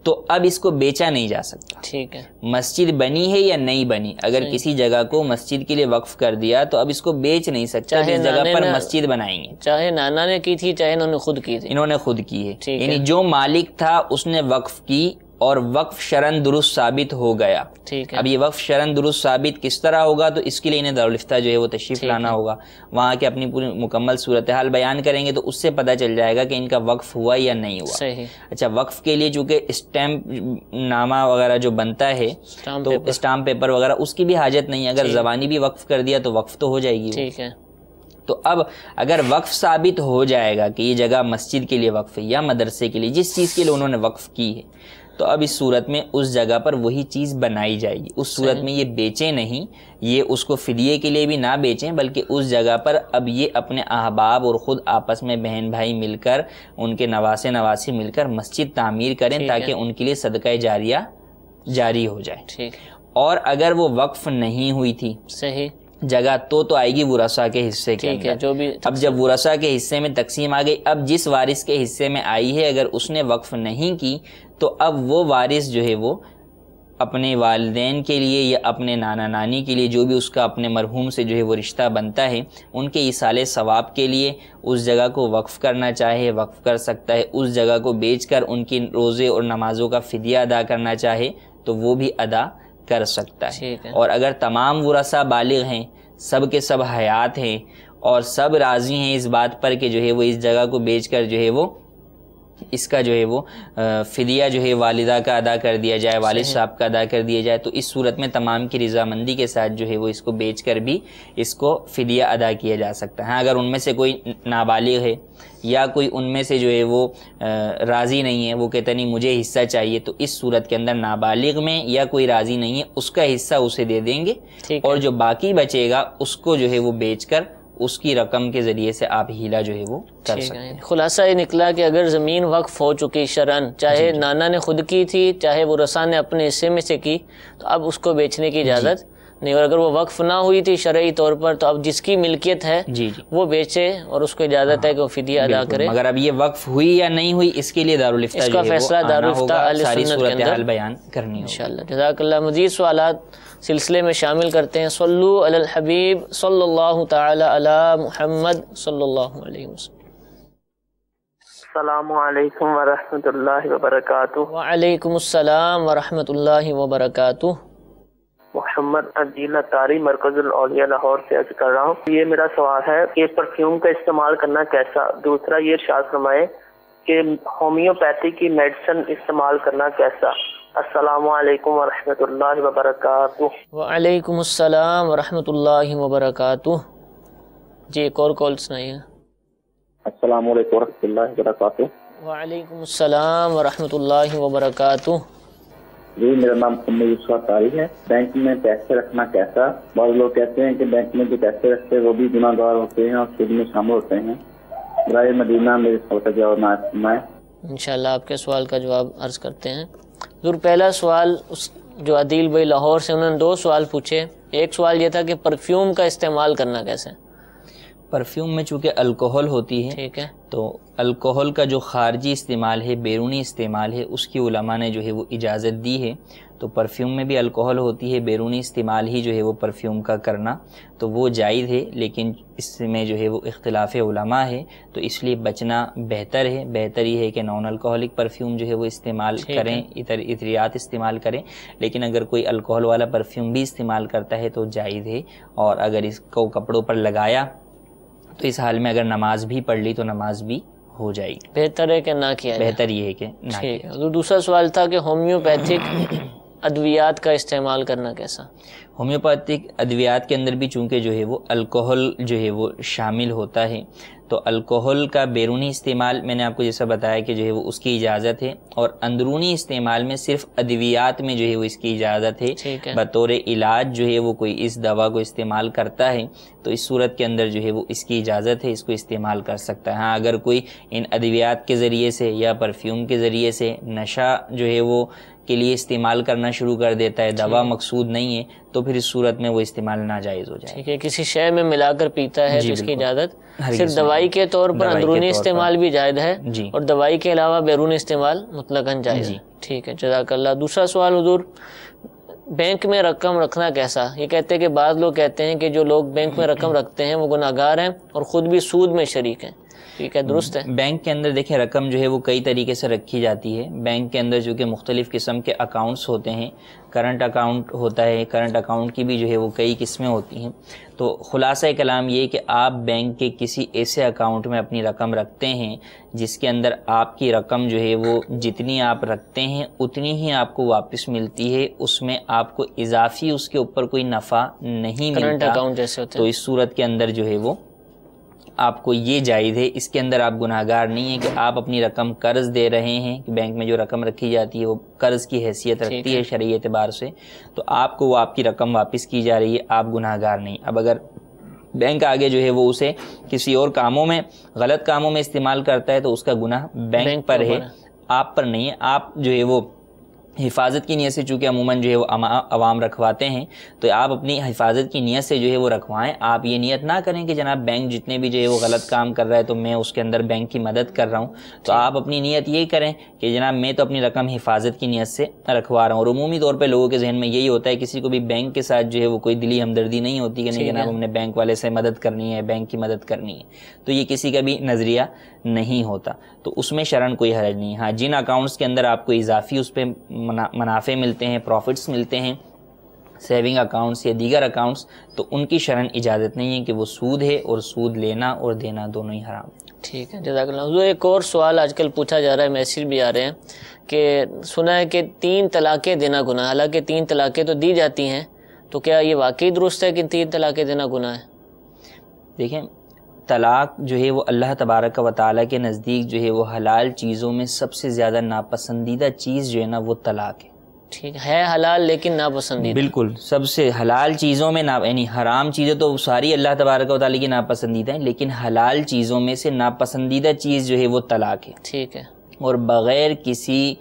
تو اب اس کو بیچا نہیں جا سکتا. ٹھیک ہے. مسجد بنی ہے یا نہیں بنی، اگر کسی جگہ کو مسجد کے لیے وقف کر دیا تو اب اس کو بیچ نہیں سکتا، جس جگہ پر مسجد بنائیں گے، چاہے نانا نے کی تھی چاہے انہوں نے خود کی تھی، انہوں نے خود کی ہے. یعنی جو مالک تھا اس نے وقف کی اور وقف شرعن درست ثابت ہو گیا. ٹھیک ہے. اب یہ وقف شرعن درست ثابت کس طرح ہوگا، تو اس کے لیے انہیں دارالفتہ جو ہے وہ تشریف لانا ہوگا، وہاں کے اپنی پوری مکمل صورتحال بیان کریں گے تو اس سے پتہ چل جائے گا کہ ان کا وقف ہوا یا نہیں ہوا. صحیح. اچھا، وقف کے لیے چونکہ اسٹیمپ نامہ وغیرہ جو بنتا ہے تو اسٹامپ پیپر وغیرہ اس کی بھی حاجت نہیں ہے، اگر زبانی بھی وقف کر دیا تو وقف تو ہو جائے گی. ٹھیک ہے. تو اب اگر وقف ثابت ہو جائے گا کہ یہ جگہ مسجد کے لیے وقف ہے یا مدرسے کے لیے، جس چیز کے لیے انہوں نے وقف کی ہے، تو اب اس صورت میں اس جگہ پر وہی چیز بنائی جائے گی. اس صورت میں یہ بیچیں نہیں، یہ اس کو فدیے کے لیے بھی نہ بیچیں، بلکہ اس جگہ پر اب یہ اپنے احباب اور خود آپس میں بہن بھائی مل کر، ان کے نواسے نواسی مل کر مسجد تعمیر کریں تاکہ ان کے لیے صدقہ جاریہ جاری ہو جائے. ٹھیک. اور اگر وہ وقف نہیں ہوئی تھی، صحیح، جگہ تو آئے گی ورثاء کے حصے کے اندر. جو بھی اب جب ورثاء کے حصے میں تقسیم آ گئی، اب جس وارث کے حصے میں آئی ہے اگر اس نے وقف نہیں کی تو اب وہ وارث جو ہے وہ اپنے والدین کے لیے یا اپنے نانا نانی کے لیے، جو بھی اس کا اپنے مرحوم سے جو ہے وہ رشتہ بنتا ہے، ان کے ایصال ثواب کے لیے اس جگہ کو وقف کرنا چاہے وقف کر سکتا ہے. اس جگہ کو بیچ کر ان کی روزے اور نمازوں کا فدیہ ادا کرنا چاہے تو وہ بھی ادا کر سکتا ہے. اور اگر تمام ورثاء بالغ ہیں، سب کے سب حیات ہیں اور سب راضی ہیں اس بات پر کہ جو ہے وہ اس جگہ کو بیچ کر جو ہے وہ اس کا جو ہے وہ فدیہ جو ہے والدہ کا ادا کر دیا جائے، والد صاحب کا ادا کر دیا جائے، تو اس صورت میں تمام کی رضامندی کے ساتھ جو ہے وہ اس کو بیچ کر بھی اس کو فدیہ ادا کیا جا سکتا ہے. اگر ان میں سے کوئی نابالغ ہے یا کوئی ان میں سے جو ہے وہ راضی نہیں ہے، وہ کہتا نہیں مجھے حصہ چاہیے، تو اس صورت کے اندر نابالغ میں یا کوئی راضی نہیں ہے اس کا حصہ اسے دے دیں گے، اور جو باقی بچے گا اس کو جو ہے وہ بیچ کر اس کی رقم کے ذریعے سے آپ ہیلا جو ہے وہ کر سکتے ہیں۔ خلاصہ یہ نکلا کہ اگر زمین وقف ہو چکی شرعن، چاہے نانا نے خود کی تھی چاہے وہ رسا نے اپنے حصے میں سے کی، تو اب اس کو بیچنے کی اجازت نہیں، اور اگر وہ وقف نہ ہوئی تھی شرعی طور پر تو اب جس کی ملکیت ہے وہ بیچے اور اس کو اجازت ہے کہ وہ فدیہ ادا کرے۔ مگر اب یہ وقف ہوئی یا نہیں ہوئی اس کے لیے دارالفتہ اس کا فیصلہ دارالفتہ اہل ساری سنت کے صورتحال اندر بیان کرنی ہوگی انشاءاللہ۔ جزاک اللہ۔ مزید سوالات سلسلے میں شامل کرتے ہیں۔ صلو علی الحبیب صلی اللہ تعالی علی محمد صلی اللہ علیہ وسلم۔ السلام علیکم ورحمۃ اللہ وبرکاتہ۔ وعلیکم السلام ورحمۃ اللہ وبرکاتہ۔ محمد عدیل اطاری مرکز الاولیاء لاہور سے عرض کر رہا ہوں۔ یہ میرا سوال ہے کہ پرفیوم کا استعمال کرنا کیسا؟ دوسرا یہ ارشاد فرمائے کہ ہومیوپیتھی کی میڈیسن استعمال کرنا کیسا؟ السلام علیکم ورحمۃ اللہ وبرکاتہ۔ وعلیکم السلام ورحمۃ اللہ وبرکاتہ۔ جی ایک اور کال سنائیے۔ السلام علیکم ورحمۃ اللہ وبرکاتہ۔ وعلیکم السلام ورحمۃ اللہ وبرکاتہ۔ جی میرا نام محمد یوسف اطاری ہے۔ بینک میں پیسے رکھنا کیسا؟ بعض لوگ کہتے ہیں کہ بینک میں جو پیسے رکھتے ہیں وہ بھی گناہ گار ہوتے ہیں اور سود میں شامل ہوتے ہیں۔ برائے مدینہ میرے سوال کا جواب نہ فرمائیں۔ انشاءاللہ آپ کے سوال کا جواب عرض کرتے ہیں۔ ضرور پہلا سوال جو عدیل بھائی لاہور سے، انہوں نے دو سوال پوچھے۔ ایک سوال یہ تھا کہ پرفیوم کا استعمال کرنا کیسے؟ پرفیوم میں چونکہ الکوہل ہوتی ہے، ٹھیک ہے، تو الکوہل کا جو خارجی استعمال ہے، بیرونی استعمال ہے، اس کی علماء نے جو ہے وہ اجازت دی ہے۔ تو پرفیوم میں بھی الکوہل ہوتی ہے، بیرونی استعمال ہی جو ہے وہ پرفیوم کا کرنا تو وہ جائز ہے، لیکن اس میں جو ہے وہ اختلاف علماء ہے، تو اس لیے بچنا بہتر ہے۔ بہتر یہ ہے کہ نان الکوہلک پرفیوم جو ہے وہ استعمال کریں، عطریات استعمال کریں، لیکن اگر کوئی الکوہل والا پرفیوم بھی استعمال کرتا ہے تو جائز ہے۔ اور اگر اس کو کپڑوں پر لگایا تو اس حال میں اگر نماز بھی پڑھ لی تو نماز بھی ہو جائے گی۔ بہتر ہے کہ نہ کیا جائے؟ بہتر یہ ہے کہ نہ کیا جائے۔ تو دوسرا سوال تھا کہ ہومیوپیتھک ادویات کا استعمال کرنا کیسا؟ ہومیوپیتھک ادویات کے اندر بھی چونکہ جو ہے وہ الکوہل جو ہے وہ شامل ہوتا ہے، تو الکوہل کا بیرونی استعمال میں نے آپ کو جیسا بتایا کہ جو ہے وہ اس کی اجازت ہے، اور اندرونی استعمال میں صرف ادویات میں جو ہے وہ اس کی اجازت ہے۔ بطور علاج جو ہے وہ کوئی اس دوا کو استعمال کرتا ہے تو اس صورت کے اندر جو ہے وہ اس کی اجازت ہے، اس کو استعمال کر سکتا ہے۔ ہاں اگر کوئی ان ادویات کے ذریعے سے یا پرفیوم کے ذریعے سے نشہ جو ہے وہ کے لیے استعمال کرنا شروع کر دیتا ہے، دوا مقصود نہیں ہے، تو پھر اس صورت میں وہ استعمال ناجائز ہو جائے۔ ٹھیک ہے، کسی شے میں ملا کر پیتا ہے تو اس کی اجازت صرف دوائی کے طور پر اندرونی استعمال بھی جائز ہے، اور دوائی کے علاوہ بیرونی استعمال مطلقاً جائز ہے۔ ٹھیک ہے، جزاک اللہ۔ دوسرا سوال حضور، بینک میں رقم رکھنا کیسا؟ یہ کہتے ہیں کہ بعض لوگ کہتے ہیں کہ جو لوگ بینک میں رقم رکھتے ہیں وہ گناہ گار ہیں اور خود بھی سود میں شریک ہیں، ٹھیک ہے، درست ہے؟ بینک کے اندر دیکھیں رقم جو ہے وہ کئی طریقے سے رکھی جاتی ہے۔ بینک کے اندر جو کہ مختلف قسم کے اکاؤنٹس ہوتے ہیں، کرنٹ اکاؤنٹ ہوتا ہے، کرنٹ اکاؤنٹ کی بھی جو ہے وہ کئی قسمیں ہوتی ہیں۔ تو خلاصہ کلام یہ کہ آپ بینک کے کسی ایسے اکاؤنٹ میں اپنی رقم رکھتے ہیں جس کے اندر آپ کی رقم جو ہے وہ جتنی آپ رکھتے ہیں اتنی ہی آپ کو واپس ملتی ہے، اس میں آپ کو اضافی اس کے اوپر کوئی نفع نہیں ملتا، کرنٹ اکاؤنٹ جیسے ہوتے تو اس صورت کے اندر جو ہے وہ آپ کو یہ جائز ہے، اس کے اندر آپ گناہ گار نہیں ہیں کہ آپ اپنی رقم قرض دے رہے ہیں، کہ بینک میں جو رقم رکھی جاتی ہے وہ قرض کی حیثیت رکھتی ہے شرعی اعتبار سے، تو آپ کو وہ آپ کی رقم واپس کی جا رہی ہے، آپ گناہ گار نہیں۔ اب اگر بینک آگے جو ہے وہ اسے کسی اور کاموں میں، غلط کاموں میں استعمال کرتا ہے تو اس کا گناہ بینک پر ہے، آپ پر نہیں ہے۔ آپ جو ہے وہ حفاظت کی نیت سے، چونکہ عموماً جو ہے وہ عوام رکھواتے ہیں، تو آپ اپنی حفاظت کی نیت سے جو ہے وہ رکھوائیں۔ آپ یہ نیت نہ کریں کہ جناب بینک جتنے بھی جو ہے وہ غلط کام کر رہا ہے تو میں اس کے اندر بینک کی مدد کر رہا ہوں، تو آپ اپنی نیت یہ کریں کہ جناب میں تو اپنی رقم حفاظت کی نیت سے رکھوا رہا ہوں۔ اور عمومی طور پہ لوگوں کے ذہن میں یہی ہوتا ہے، کسی کو بھی بینک کے ساتھ جو ہے وہ کوئی دلی ہمدردی نہیں ہوتی کہ نہیں جناب ہم نے بینک والے سے مدد کرنی ہے، بینک کی مدد کرنی ہے، تو یہ کسی کا بھی نظریہ نہیں ہوتا، تو اس میں شرعاً کوئی حرج نہیں۔ ہاں جن اکاؤنٹس کے اندر آپ کو اضافی اس پہ منافع ملتے ہیں، پروفٹس ملتے ہیں، سیونگ اکاؤنٹس یا دیگر اکاؤنٹس، تو ان کی شرعاً اجازت نہیں ہے کہ وہ سود ہے، اور سود لینا اور دینا دونوں ہی حرام ہے۔ ٹھیک ہے، جزاک اللہ۔ حضور ایک اور سوال آج کل پوچھا جا رہا ہے، میسیج بھی آ رہے ہیں کہ سنا ہے کہ 3 طلاقیں دینا گناہ، حالانکہ 3 طلاقیں تو دی جاتی ہیں، تو کیا یہ واقعی درست ہے کہ 3 طلاقیں دینا گناہ ہے؟ دیکھیں طلاق جو ہے وہ اللہ تبارک و تعالیٰ کے نزدیک جو ہے وہ حلال چیزوں میں سب سے زیادہ ناپسندیدہ چیز جو ہے نا وہ طلاق ہے۔ ٹھیک ہے حلال لیکن ناپسندیدہ. بالکل سب سے حلال چیزوں میں یعنی حرام چیزیں تو ساری اللہ تبارک و تعالیٰ کی ناپسندیدہ ہیں، لیکن حلال چیزوں میں سے ناپسندیدہ چیز جو ہے وہ طلاق ہے. ٹھیک ہے. اور بغیر کسی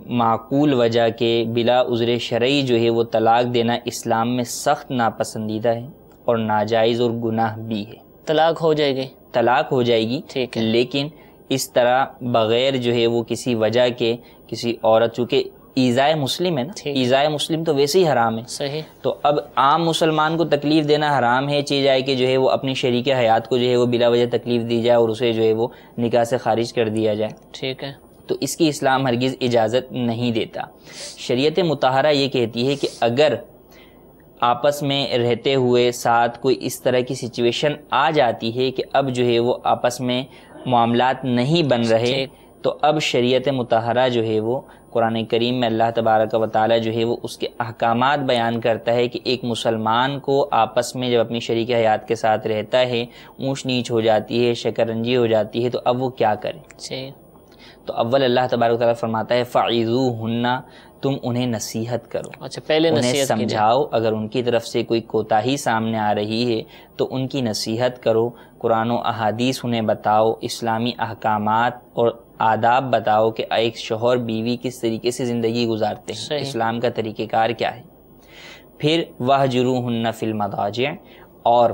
معقول وجہ کے بلا عذر شرعی جو ہے وہ طلاق دینا اسلام میں سخت ناپسندیدہ ہے اور ناجائز اور گناہ بھی ہے. طلاق ہو جائے گی. طلاق ہو جائے گی. ٹھیک ہے. لیکن اس طرح بغیر جو ہے وہ کسی وجہ کے کسی عورت، چونکہ ایذائے مسلم ہے نا، ایذائے مسلم تو ویسے ہی حرام ہے. صحیح. تو اب عام مسلمان کو تکلیف دینا حرام ہے، چاہے جائے کہ جو ہے وہ اپنی شریک حیات کو جو ہے وہ بلا وجہ تکلیف دی جائے اور اسے جو ہے وہ نکاح سے خارج کر دیا جائے. ٹھیک ہے. تو اس کی اسلام ہرگز اجازت نہیں دیتا. شریعت مطہرہ یہ کہتی ہے کہ اگر آپس میں رہتے ہوئے ساتھ کوئی اس طرح کی سچویشن آ جاتی ہے کہ اب جو ہے وہ آپس میں معاملات نہیں بن رہے، تو اب شریعت مطہرہ جو ہے وہ قرآن کریم میں اللہ تبارک و تعالی جو ہے وہ اس کے احکامات بیان کرتا ہے کہ ایک مسلمان کو آپس میں جب اپنی شریک حیات کے ساتھ رہتا ہے، اونچ نیچ ہو جاتی ہے، شکرنجی ہو جاتی ہے، تو اب وہ کیا کرے. تو اول اللہ تبارک و تعالیٰ فرماتا ہے فَعِذُوهُنَّ، تم انہیں نصیحت کرو. اچھا، پہلے انہیں سمجھاؤ. اگر ان کی طرف سے کوئی کوتاہی سامنے آ رہی ہے تو ان کی نصیحت کرو، قرآن و احادیث انہیں بتاؤ، اسلامی احکامات اور آداب بتاؤ کہ ایک شوہر بیوی کس طریقے سے زندگی گزارتے ہیں، اسلام کا طریقہ کار کیا ہے. پھر وَاهْجُرُوهُنَّ فِي الْمَضَاجِعِ، اور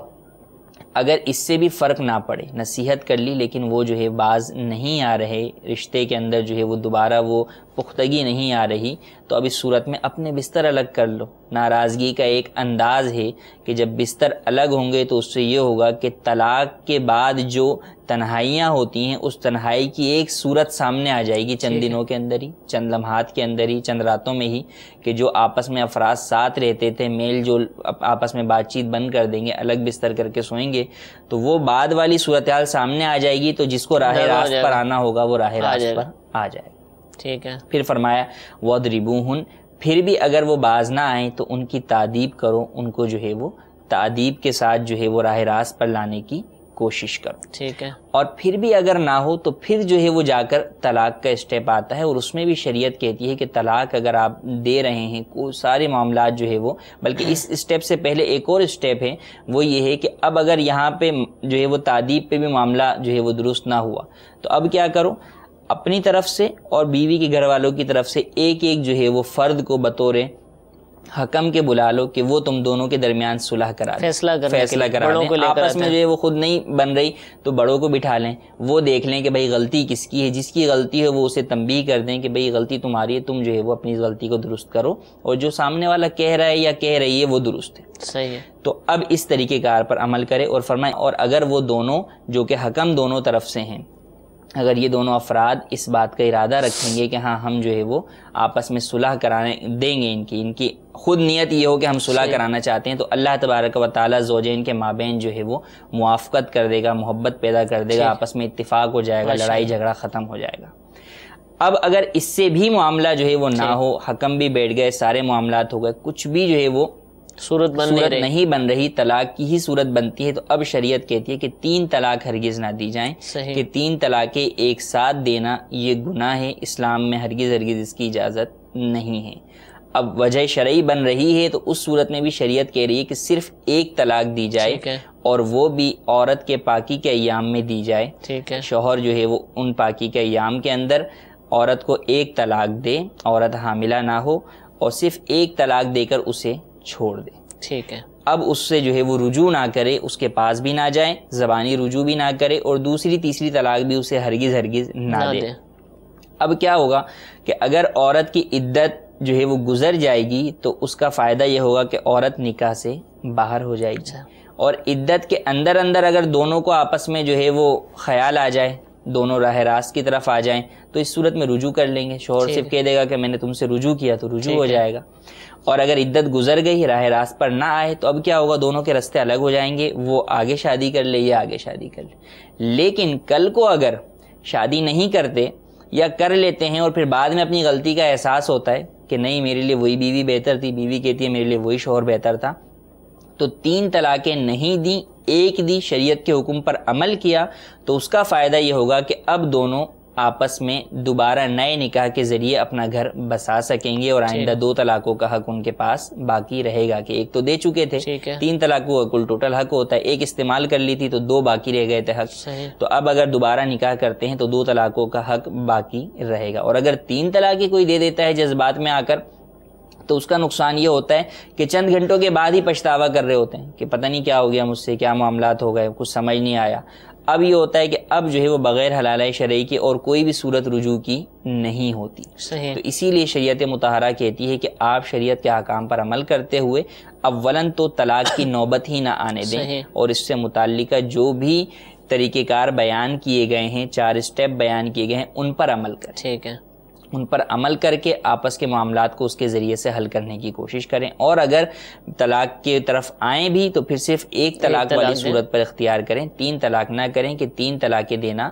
اگر اس سے بھی فرق نہ پڑے، نصیحت کر لی لیکن وہ جو ہے باز نہیں آ رہے، رشتے کے اندر جو ہے وہ دوبارہ وہ پختگی نہیں آ رہی، تو اب اس صورت میں اپنے بستر الگ کر لو. ناراضگی کا ایک انداز ہے کہ جب بستر الگ ہوں گے تو اس سے یہ ہوگا کہ طلاق کے بعد جو تنہائیاں ہوتی ہیں اس تنہائی کی ایک صورت سامنے آ جائے گی چند دنوں کے اندر ہی، چند لمحات کے اندر ہی، چند راتوں میں ہی، کہ جو آپس میں افراد ساتھ رہتے تھے میل جول آپس میں بات چیت بند کر دیں گے، الگ بستر کر کے سوئیں گے، تو وہ بعد والی صورتحال سامنے آ جائے گی. تو جس کو راہ راست پر آنا ہوگا وہ راہ راست پر آ جائے گا. ٹھیک ہے. پھر فرمایا وَاضْرِبُوهُنَّ، پھر بھی اگر وہ باز نہ آئیں تو ان کی تادیب کرو، ان کو جو ہے وہ تادیب کے ساتھ جو ہے وہ راہ راست پر لانے کی کوشش کرو. ٹھیک ہے. اور پھر بھی اگر نہ ہو تو پھر جو ہے وہ جا کر طلاق کا اسٹیپ آتا ہے، اور اس میں بھی شریعت کہتی ہے کہ طلاق اگر آپ دے رہے ہیں سارے معاملات جو ہے وہ، بلکہ اس اسٹیپ سے پہلے ایک اور اسٹیپ ہے، وہ یہ ہے کہ اب اگر یہاں پہ جو ہے وہ تادیب پہ بھی معاملہ جو ہے وہ درست نہ ہوا تو اب کیا کرو، اپنی طرف سے اور بیوی کے گھر والوں کی طرف سے ایک ایک جو ہے وہ فرد کو بطور حکم کے بلا لو کہ وہ تم دونوں کے درمیان صلح کرا دیں، فیصلہ کرا دیں. آپس میں جو ہے وہ خود نہیں بن رہی تو بڑوں کو بٹھا لیں، وہ دیکھ لیں کہ بھئی غلطی کس کی ہے، جس کی غلطی ہے وہ اسے تنبیہ کر دیں کہ بھئی غلطی تمہاری ہے، تم جو ہے وہ اپنی غلطی کو درست کرو، اور جو سامنے والا کہہ رہا ہے یا کہہ رہی ہے وہ درست ہے. صحیح ہے. تو اب اس طریقے کار پر عمل کرے. اور فرمائیں اور اگر وہ دونوں جو کہ حکم دونوں طرف سے ہیں، اگر یہ دونوں افراد اس بات کا ارادہ رکھیں گے کہ ہاں ہم جو ہے وہ آپس میں صلح کرانے دیں گے، ان کی خود نیت یہ ہو کہ ہم صلح کرانا چاہتے ہیں، تو اللہ تبارک و تعالیٰ زوجین کے مابین جو ہے وہ موافقت کر دے گا، محبت پیدا کر دے گا، آپس میں اتفاق ہو جائے گا، لڑائی جھگڑا ختم ہو جائے گا. اب اگر اس سے بھی معاملہ جو ہے وہ نہ ہو، حکم بھی بیٹھ گئے، سارے معاملات ہو گئے، کچھ بھی جو ہے وہ صورت نہیں بن رہی، طلاق کی ہی صورت بنتی ہے، تو اب شریعت کہتی ہے کہ 3 طلاق ہرگز نہ دی جائیں. کہ 3 طلاقیں ایک ساتھ دینا یہ گناہ ہے، اسلام میں ہرگز اس کی اجازت نہیں ہے. اب وجہ شرعی بن رہی ہے تو اس صورت میں بھی شریعت کہہ رہی ہے کہ صرف ایک طلاق دی جائے، اور وہ بھی عورت کے پاکی کے ایام میں دی جائے. شوہر جو ہے وہ ان پاکی کے ایام کے اندر عورت کو ایک طلاق دے، عورت حاملہ نہ ہو، اور صرف ایک طلاق دے کر اسے چھوڑ دے. ٹھیک ہے. اب اس سے جو ہے وہ رجوع نہ کرے، اس کے پاس بھی نہ جائے، زبانی رجوع بھی نہ کرے، اور دوسری تیسری طلاق بھی اسے ہرگز نہ دے. اب کیا ہوگا کہ اگر عورت کی عدت جو ہے وہ گزر جائے گی تو اس کا فائدہ یہ ہوگا کہ عورت نکاح سے باہر ہو جائے گی. اور عدت کے اندر اگر دونوں کو آپس میں جو ہے وہ خیال آ جائے، دونوں راہ راست کی طرف آ جائیں، تو اس صورت میں رجوع کر لیں گے. شوہر صرف کہہ دے گا کہ میں نے تم سے رجوع کیا تو رجوع ہو جائے گا. اور اگر عدت گزر گئی، راہ راست پر نہ آئے، تو اب کیا ہوگا، دونوں کے راستے الگ ہو جائیں گے، وہ آگے شادی کر لے یا آگے شادی کر لے. لیکن کل کو اگر شادی نہیں کرتے یا کر لیتے ہیں اور پھر بعد میں اپنی غلطی کا احساس ہوتا ہے کہ نہیں میرے لیے وہی بیوی بہتر تھی، بیوی کہتی ہے میرے لیے وہی شوہر بہتر تھا، تو 3 طلاقیں نہیں دیں، ایک دی، شریعت کے حکم پر عمل کیا، تو اس کا فائدہ یہ ہوگا کہ اب دونوں آپس میں دوبارہ نئے نکاح کے ذریعے اپنا گھر بسا سکیں گے، اور آئندہ 2 طلاقوں کا حق ان کے پاس باقی رہے گا، کہ ایک تو دے چکے تھے، 3 طلاقوں کا کل ٹوٹل حق ہوتا ہے، ایک استعمال کر لی تھی تو 2 باقی رہ گئے تھے حق، تو اب اگر دوبارہ نکاح کرتے ہیں تو 2 طلاقوں کا حق باقی رہے گا۔ اور اگر 3 طلاقیں کوئی دے دیتا ہے جذبات میں آ کر، تو اس کا نقصان یہ ہوتا ہے کہ چند گھنٹوں کے بعد ہی پچھتاوا کر رہے ہوتے ہیں کہ پتہ نہیں کیا ہو گیا مجھ سے، کیا معاملات ہو گئے، کچھ سمجھ نہیں آیا۔ اب یہ ہوتا ہے کہ اب جو ہے وہ بغیر حلالہ شرعی کی اور کوئی بھی صورت رجوع کی نہیں ہوتی۔ تو اسی لیے شریعت مطہرہ کہتی ہے کہ آپ شریعت کے احکام پر عمل کرتے ہوئے اولاً تو طلاق کی نوبت ہی نہ آنے دیں، اور اس سے متعلقہ جو بھی طریقہ کار بیان کیے گئے ہیں، 4 اسٹیپ بیان کیے گئے ہیں، ان پر عمل کریں۔ ٹھیک ہے، ان پر عمل کر کے آپس کے معاملات کو اس کے ذریعے سے حل کرنے کی کوشش کریں، اور اگر طلاق کی طرف آئیں بھی تو پھر صرف 1 طلاق والی صورت پر اختیار کریں، 3 طلاق نہ کریں، کہ 3 طلاقیں دینا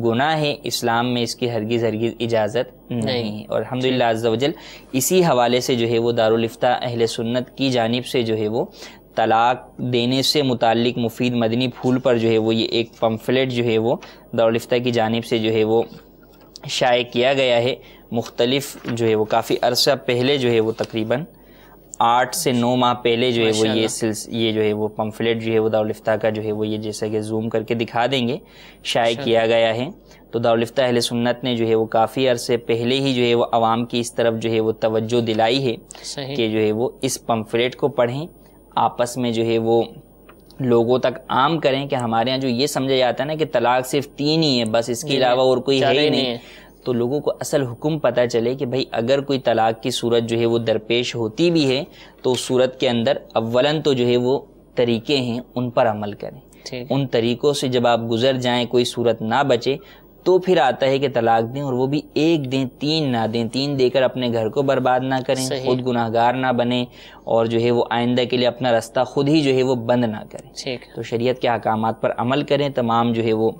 گناہ ہے، اسلام میں اس کی ہرگز اجازت نہیں ہے۔ اور الحمدللہ عز و جل اسی حوالے سے جو ہے وہ دارالافتاء اہل سنت کی جانب سے جو ہے وہ طلاق دینے سے متعلق مفید مدنی پھول پر جو ہے وہ یہ ایک پمفلیٹ جو ہے وہ دارالافتاء کی جانب سے جو ہے وہ شائع کیا گیا ہے، مختلف جو ہے وہ کافی عرصہ پہلے جو ہے وہ تقریباً 8 سے 9 ماہ پہلے جو ہے وہ یہ جو ہے وہ پمفلیٹ جو ہے وہ دارالافتاء کا جو ہے وہ یہ جیسا کہ زوم کر کے دکھا دیں گے شائع کیا گیا ہے۔ تو دارالافتاء اہل سنت نے جو ہے وہ کافی عرصے پہلے ہی جو ہے وہ عوام کی اس طرف جو ہے وہ توجہ دلائی ہے کہ جو ہے وہ اس پمفلیٹ کو پڑھیں، آپس میں جو ہے وہ لوگوں تک عام کریں، کہ ہمارے ہاں جو یہ سمجھا جاتا ہے نا کہ طلاق صرف 3 ہی ہے، بس اس کے علاوہ اور کوئی ہے ہی نہیں، تو لوگوں کو اصل حکم پتہ چلے کہ بھائی اگر کوئی طلاق کی صورت جو ہے وہ درپیش ہوتی بھی ہے تو اس صورت کے اندر اولاً تو جو ہے وہ طریقے ہیں ان پر عمل کریں، ان طریقوں سے جب آپ گزر جائیں کوئی صورت نہ بچے تو پھر آتا ہے کہ طلاق دیں، اور وہ بھی 1 دیں، 3 نہ دیں، 3 دے کر اپنے گھر کو برباد نہ کریں، خود گناہگار نہ بنیں، اور جو ہے وہ آئندہ کے لیے اپنا رستہ خود ہی جو ہے وہ بند نہ کریں۔ تو شریعت کے احکامات پر عمل کریں۔ تمام جو ہے وہ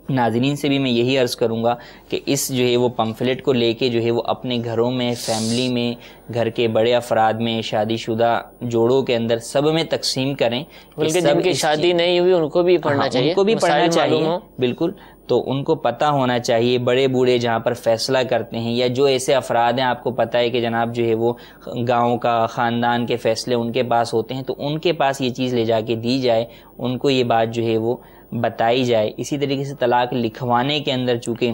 ناظرین سے بھی میں یہی عرض کروں گا کہ اس جو ہے وہ پمفلیٹ کو لے کے جو ہے وہ اپنے گھروں میں، فیملی میں، گھر کے بڑے افراد میں، شادی شدہ جوڑوں کے اندر سب میں تقسیم کریں، بلکہ جن کی شادی نہیں ہوئی ان کو بھی پڑھنا چاہیے، ان کو بھی پڑھنا چاہیے، بالکل۔ تو ان کو پتہ ہونا چاہیے، بڑے بوڑھے جہاں پر فیصلہ کرتے ہیں، یا جو ایسے افراد ہیں آپ کو پتہ ہے کہ جناب جو ہے وہ گاؤں کا، خاندان کے فیصلے ان کے پاس ہوتے ہیں، تو ان کے پاس یہ چیز لے جا کے دی جائے، ان کو یہ بات جو ہے وہ بتائی جائے۔ اسی طریقے سے طلاق لکھوانے کے اندر چونکہ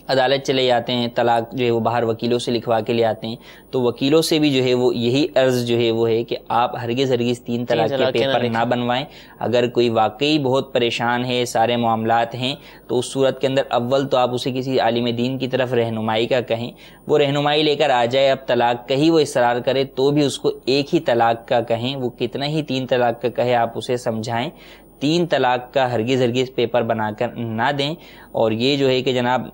عدالت چلے جاتے ہیں، طلاق جو ہے وہ باہر وکیلوں سے لکھوا کے لے آتے ہیں، تو وکیلوں سے بھی جو ہے وہ یہی عرض جو ہے وہ ہے کہ آپ ہرگز 3 طلاق کے پیپر نہ بنوائیں۔ اگر کوئی واقعی بہت پریشان ہے، سارے معاملات ہیں، تو اس صورت کے اندر اول تو آپ اسے کسی عالم دین کی طرف رہنمائی کا کہیں، وہ رہنمائی لے کر آ جائے، اب طلاق کا ہی وہ اصرار کرے تو بھی اس کو 1 ہی طلاق کا کہیں، وہ کتنا ہی 3 طلاق کا کہے آپ اسے سمجھائیں، 3 طلاق کا ہرگز پیپر بنا کر نہ دیں۔ اور یہ جو ہے کہ جناب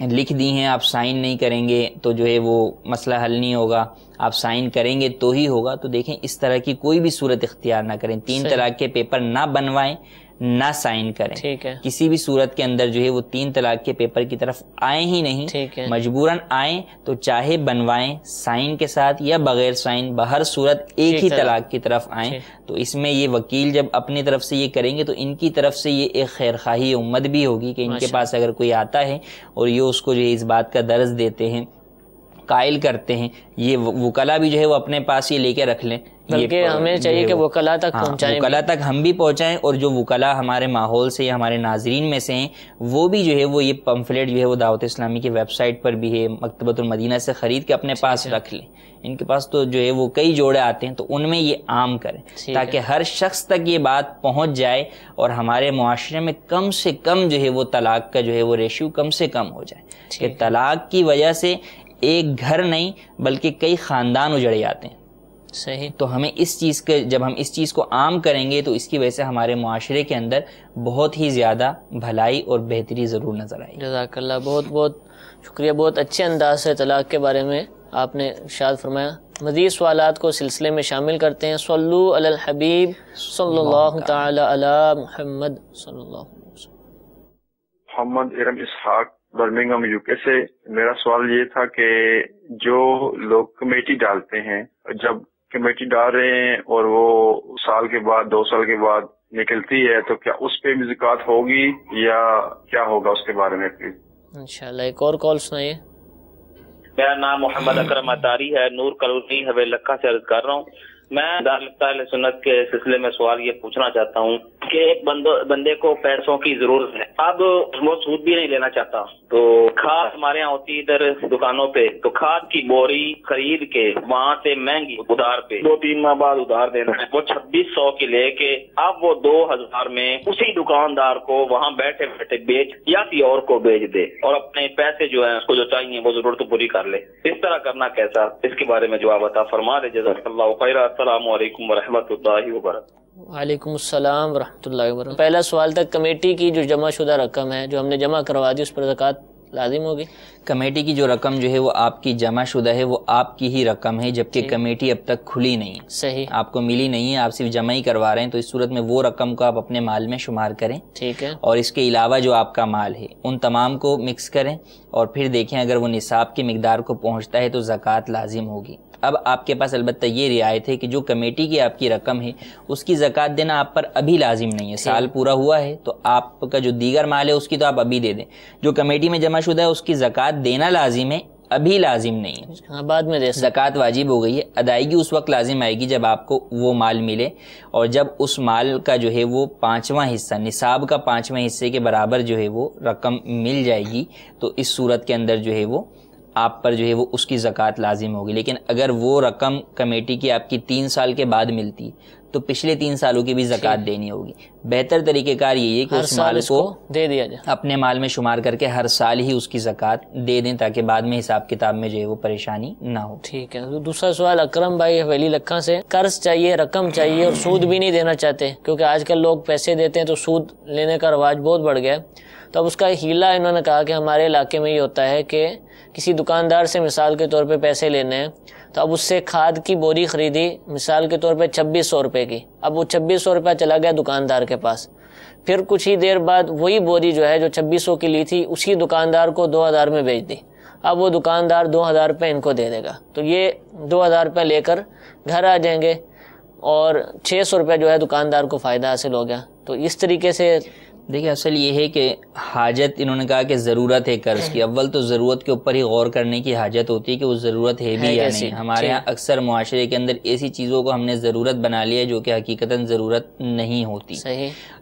لکھ دی ہیں، آپ سائن نہیں کریں گے تو جو ہے وہ مسئلہ حل نہیں ہوگا، آپ سائن کریں گے تو ہی ہوگا، تو دیکھیں اس طرح کی کوئی بھی صورت اختیار نہ کریں، 3 طلاق کے پیپر نہ بنوائیں، نہ سائن کریں، کسی بھی صورت کے اندر جو ہے وہ 3 طلاق کے پیپر کی طرف آئیں ہی نہیں، مجبوراً آئیں تو چاہے بنوائیں سائن کے ساتھ یا بغیر سائن، بہر صورت 1 ہی طلاق کی طرف آئیں۔ تو اس میں یہ وکیل جب اپنی طرف سے یہ کریں گے تو ان کی طرف سے یہ ایک خیرخواہی امت بھی ہوگی کہ ان کے پاس اگر کوئی آتا ہے اور یہ اس کو جو ہے اس بات کا درس دیتے ہیں، قائل کرتے ہیں، یہ وکلا بھی جو ہے وہ اپنے پاس یہ لے کے رکھ لیں، بلکہ ہمیں چاہیے کہ وکلا تک پہنچائیں، وکلا تک ہم بھی پہنچائیں، اور جو وکلا ہمارے ماحول سے یا ہمارے ناظرین میں سے ہیں وہ بھی جو ہے وہ یہ پمفلیٹ جو ہے وہ دعوت اسلامی کی ویب سائٹ پر بھی ہے، مکتبۃ المدینہ سے خرید کے اپنے پاس رکھ لیں، ان کے پاس تو جو ہے وہ کئی جوڑے آتے ہیں، تو ان میں یہ عام کریں تاکہ ہر شخص تک یہ بات پہنچ جائے اور ہمارے معاشرے میں کم سے کم جو ہے وہ طلاق کا جو ہے وہ ریشیو کم سے کم ہو جائے، کہ طلاق کی وجہ سے ایک گھر نہیں بلکہ کئی خاندان اجڑ جاتے ہیں۔ تو ہمیں اس چیز کے، جب ہم اس چیز کو عام کریں گے تو اس کی وجہ سے ہمارے معاشرے کے اندر بہت ہی زیادہ بھلائی اور بہتری ضرور نظر آئے گی۔ جزاک اللہ، بہت بہت شکریہ، بہت اچھے انداز سے طلاق کے بارے میں آپ نے ارشاد فرمایا۔ مزید سوالات کو سلسلے میں شامل کرتے ہیں۔ صلو علی الحبیب صلی اللہ تعالی علی محمد صلی اللہ علیہ وسلم۔ محمد ارم اسحاق، برمنگھم UK سے۔ میرا سوال یہ تھا کہ جو لوگ کمیٹی ڈالتے ہیں، جب کمیٹی ڈال رہے ہیں اور وہ سال کے بعد 2 سال کے بعد نکلتی ہے تو کیا اس پہ بھی زکوٰۃ ہوگی یا کیا ہوگا، اس کے بارے میں پلیز۔ انشاءاللہ ایک اور کال سنائیے. میرا نام محمد اکرم اتاری ہے، نور کالونی حویل لکھا سے عرض کر رہا ہوں. میں دارالفتہ سنت کے سلسلے میں سوال یہ پوچھنا چاہتا ہوں کہ ایک بندے کو پیسوں کی ضرورت ہے، اب وہ سود بھی نہیں لینا چاہتا، تو کھاد ہمارے یہاں ہوتی ہے ادھر دکانوں پہ، تو کھاد کی بوری خرید کے وہاں سے مہنگی ادھار پہ 2-3 ماہ بعد ادھار دینا ہے، وہ 2600 کی لے کے اب وہ 2000 میں اسی دکاندار کو وہاں بیٹھے بیٹھے بیچ یا کسی اور کو بیچ دے اور اپنے پیسے جو ہیں اس کو جو چاہیے وہ ضرورت پوری کر لے. اس طرح کرنا کیسا؟ اس کے بارے میں جواب عطا فرما دے. جزاک اللہ خیر. السلام علیکم ورحمۃ اللہ وبرکاتہ. وعلیکم السلام ورحمۃ اللہ وبرکاتہ. پہلا سوال تھا کمیٹی کی جو جمع شدہ رقم ہے جو ہم نے جمع کروا دی اس پر زکوٰۃ لازم ہوگی؟ کمیٹی کی جو رقم جو ہے وہ آپ کی جمع شدہ ہے، وہ آپ کی ہی رقم ہے، جبکہ کمیٹی اب تک کھلی نہیں ہے، صحیح، آپ کو ملی نہیں ہے، آپ صرف جمع ہی کروا رہے ہیں. تو اس صورت میں وہ رقم کو آپ اپنے مال میں شمار کریں، ٹھیک ہے، اور اس کے علاوہ جو آپ کا مال ہے ان تمام کو مکس کریں اور پھر دیکھیں اگر وہ نصاب کی مقدار کو پہنچتا ہے تو زکوٰۃ لازم ہوگی. اب آپ کے پاس البتہ یہ رعایت ہے کہ جو کمیٹی کی آپ کی رقم ہے اس کی زکوٰۃ دینا آپ پر ابھی لازم نہیں ہے. سال پورا ہوا ہے تو آپ کا جو دیگر مال ہے اس کی تو آپ ابھی دے دیں. جو کمیٹی میں جمع شدہ ہے اس کی زکوٰۃ دینا لازم ہے، ابھی لازم نہیں ہے، بعد میں دے. زکوٰۃ واجب ہو گئی ہے. ادائیگی اس وقت لازم آئے گی جب آپ کو وہ مال ملے، اور جب اس مال کا جو ہے وہ 5واں حصہ، نصاب کا 5ویں حصے کے برابر جو ہے وہ رقم مل جائے گی، تو اس صورت کے اندر جو ہے وہ آپ پر جو ہے وہ اس کی زکوٰۃ لازم ہوگی. لیکن اگر وہ رقم کمیٹی کی آپ کی 3 سال کے بعد ملتی تو پچھلے 3 سالوں کی بھی زکوٰۃ دینی ہوگی. بہتر طریقہ کار یہی ہے کہ اس مال کو دے دیا جائے، اپنے مال میں شمار کر کے ہر سال ہی اس کی زکوٰۃ دے دیں تاکہ بعد میں حساب کتاب میں جو ہے وہ پریشانی نہ ہو. ٹھیک ہے. دوسرا سوال اکرم بھائی حویلی لکھا سے، قرض چاہیے، رقم چاہیے اور سود بھی نہیں دینا چاہتے کیونکہ آج کل لوگ پیسے دیتے ہیں تو سود لینے کا رواج بہت بڑھ گیا ہے. تو اب اس کا ہیلا انہوں نے کہا کہ ہمارے علاقے میں یہ ہوتا ہے کہ کسی دکاندار سے مثال کے طور پہ پیسے لینے ہیں تو اب اس سے کھاد کی بوری خریدی مثال کے طور پہ 2600 روپے کی، اب وہ 2600 روپے چلا گیا دکاندار کے پاس، پھر کچھ ہی دیر بعد وہی بوری جو ہے جو 2600 کی لی تھی اسی دکاندار کو 2000 میں بیچ دی. اب وہ دکاندار 2000 روپے ان کو دے دے گا تو یہ 2000 روپے لے کر گھر آ جائیں گے اور 600 روپے جو ہے دکاندار کو فائدہ حاصل ہو گیا. تو اس طریقے سے دیکھیں اصل یہ ہے کہ حاجت، انہوں نے کہا کہ ضرورت ہے قرض کی. اول تو ضرورت کے اوپر ہی غور کرنے کی حاجت ہوتی ہے کہ وہ ضرورت ہے بھی یا نہیں. ہمارے ہاں اکثر معاشرے کے اندر ایسی چیزوں کو ہم نے ضرورت بنا لیا ہے جو کہ حقیقتاً ضرورت نہیں ہوتی.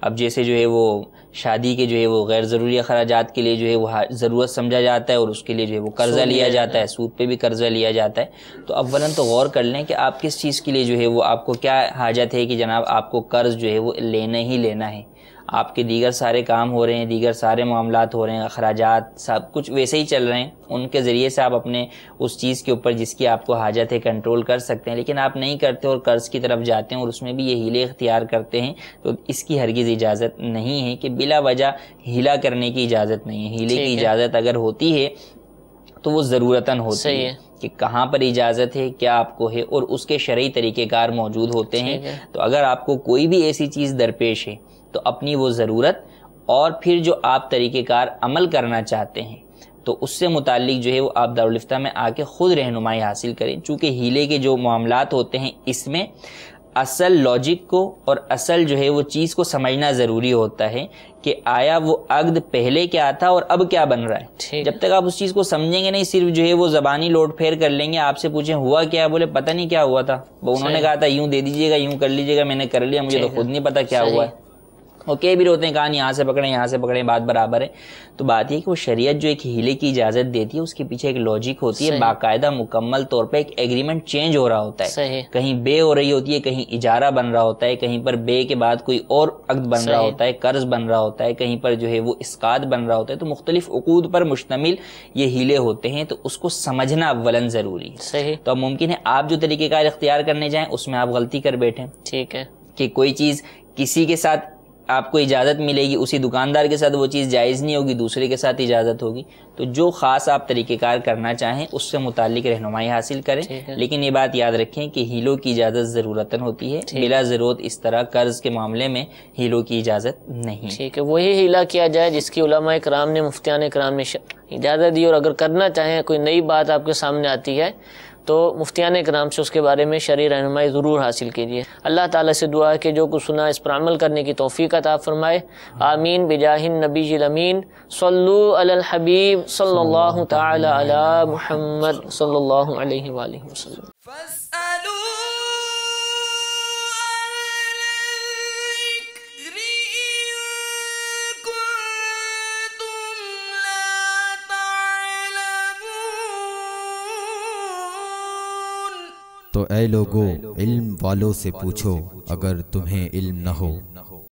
اب جیسے جو ہے وہ شادی کے جو ہے وہ غیر ضروری اخراجات کے لیے جو ہے وہ ضرورت سمجھا جاتا ہے اور اس کے لیے جو ہے وہ قرضہ لیا جاتا ہے، سود پہ بھی قرضہ لیا جاتا ہے. تو اولاً تو غور کر لیں کہ آپ کس چیز کے لیے جو ہے وہ آپ کو کیا حاجت ہے کہ جناب آپ کو قرض جو ہے وہ لینا ہی لینا ہے. آپ کے دیگر سارے کام ہو رہے ہیں، دیگر سارے معاملات ہو رہے ہیں، اخراجات سب کچھ ویسے ہی چل رہے ہیں، ان کے ذریعے سے آپ اپنے اس چیز کے اوپر جس کی آپ کو حاجت ہے کنٹرول کر سکتے ہیں. لیکن آپ نہیں کرتے اور قرض کی طرف جاتے ہیں اور اس میں بھی یہ ہیلے اختیار کرتے ہیں تو اس کی ہرگز اجازت نہیں ہے کہ بلا وجہ ہیلا کرنے کی اجازت نہیں ہے. ہیلے کی اجازت اگر ہوتی ہے تو وہ ضرورتاً ہوتی ہے کہ کہاں پر اجازت ہے، کیا آپ کو ہے، اور اس کے شرعی طریقہ کار موجود ہوتے ہیں. تو اگر آپ کو کوئی بھی ایسی چیز درپیش ہے تو اپنی وہ ضرورت اور پھر جو آپ طریقہ کار عمل کرنا چاہتے ہیں تو اس سے متعلق جو ہے وہ آپ دارالفتہ میں آ کے خود رہنمائی حاصل کریں. چونکہ ہیلے کے جو معاملات ہوتے ہیں اس میں اصل لاجک کو اور اصل جو ہے وہ چیز کو سمجھنا ضروری ہوتا ہے کہ آیا وہ عقد پہلے کیا تھا اور اب کیا بن رہا ہے. جب تک آپ اس چیز کو سمجھیں گے نہیں، صرف جو ہے وہ زبانی لوٹ پھیر کر لیں گے. آپ سے پوچھیں ہوا کیا، بولے پتہ نہیں کیا ہوا تھا، انہوں نے کہا تھا یوں دے دیجیے گا، یوں کر لیجیے گا، میں نے کر لیا، مجھے تو خود نہیں پتا کیا ہوا ہے. وہ کہہ بھی ہوتے ہیں کہاں یہاں سے پکڑیں یہاں سے پکڑیں، بات برابر ہے. تو بات یہ کہ وہ شریعت جو ایک ہیلے کی اجازت دیتی ہے اس کے پیچھے ایک لاجک ہوتی ہے، باقاعدہ مکمل طور پہ ایک ایگریمنٹ چینج ہو رہا ہوتا ہے. کہیں بے ہو رہی ہوتی ہے، کہیں اجارہ بن رہا ہوتا ہے، کہیں پر بے کے بعد کوئی اور عقد بن رہا ہوتا ہے، قرض بن رہا ہوتا ہے، کہیں پر جو ہے وہ اسقاط بن رہا ہوتا ہے. تو مختلف عقود پر مشتمل یہ ہیلے ہوتے ہیں تو اس کو سمجھنا اولاً ضروری ہے. تو اب ممکن ہے آپ جو طریقہ کار اختیار کرنے جائیں اس میں آپ غلطی کر بیٹھیں. ٹھیک ہے کہ کوئی چیز کسی کے ساتھ آپ کو اجازت ملے گی، اسی دکاندار کے ساتھ وہ چیز جائز نہیں ہوگی، دوسرے کے ساتھ اجازت ہوگی. تو جو خاص آپ طریقہ کار کرنا چاہیں اس سے متعلق رہنمائی حاصل کریں. لیکن یہ بات یاد رکھیں کہ ہیلوں کی اجازت ضرورتاً ہوتی ہے، بلا ضرورت اس طرح قرض کے معاملے میں ہیلوں کی اجازت نہیں. ٹھیک ہے، وہی ہیلا کیا جائے جس کی علماء کرام نے، مفتیان کرام نے اجازت دی، اور اگر کرنا چاہیں کوئی نئی بات آپ کے سامنے آتی ہے تو مفتیان کرام سے اس کے بارے میں شرعی رہنمائی ضرور حاصل کیجیے۔ اللہ تعالیٰ سے دعا ہے کہ جو کچھ سنا اس پر عمل کرنے کی توفیق عطا فرمائے، آمین بجاہ النبی الامین۔ صلو علی الحبیب صلی اللہ تعالی علی محمد صلی اللہ علیہ وآلہ وسلم۔ تو اے لوگو علم والوں سے پوچھو اگر تمہیں علم نہ ہو۔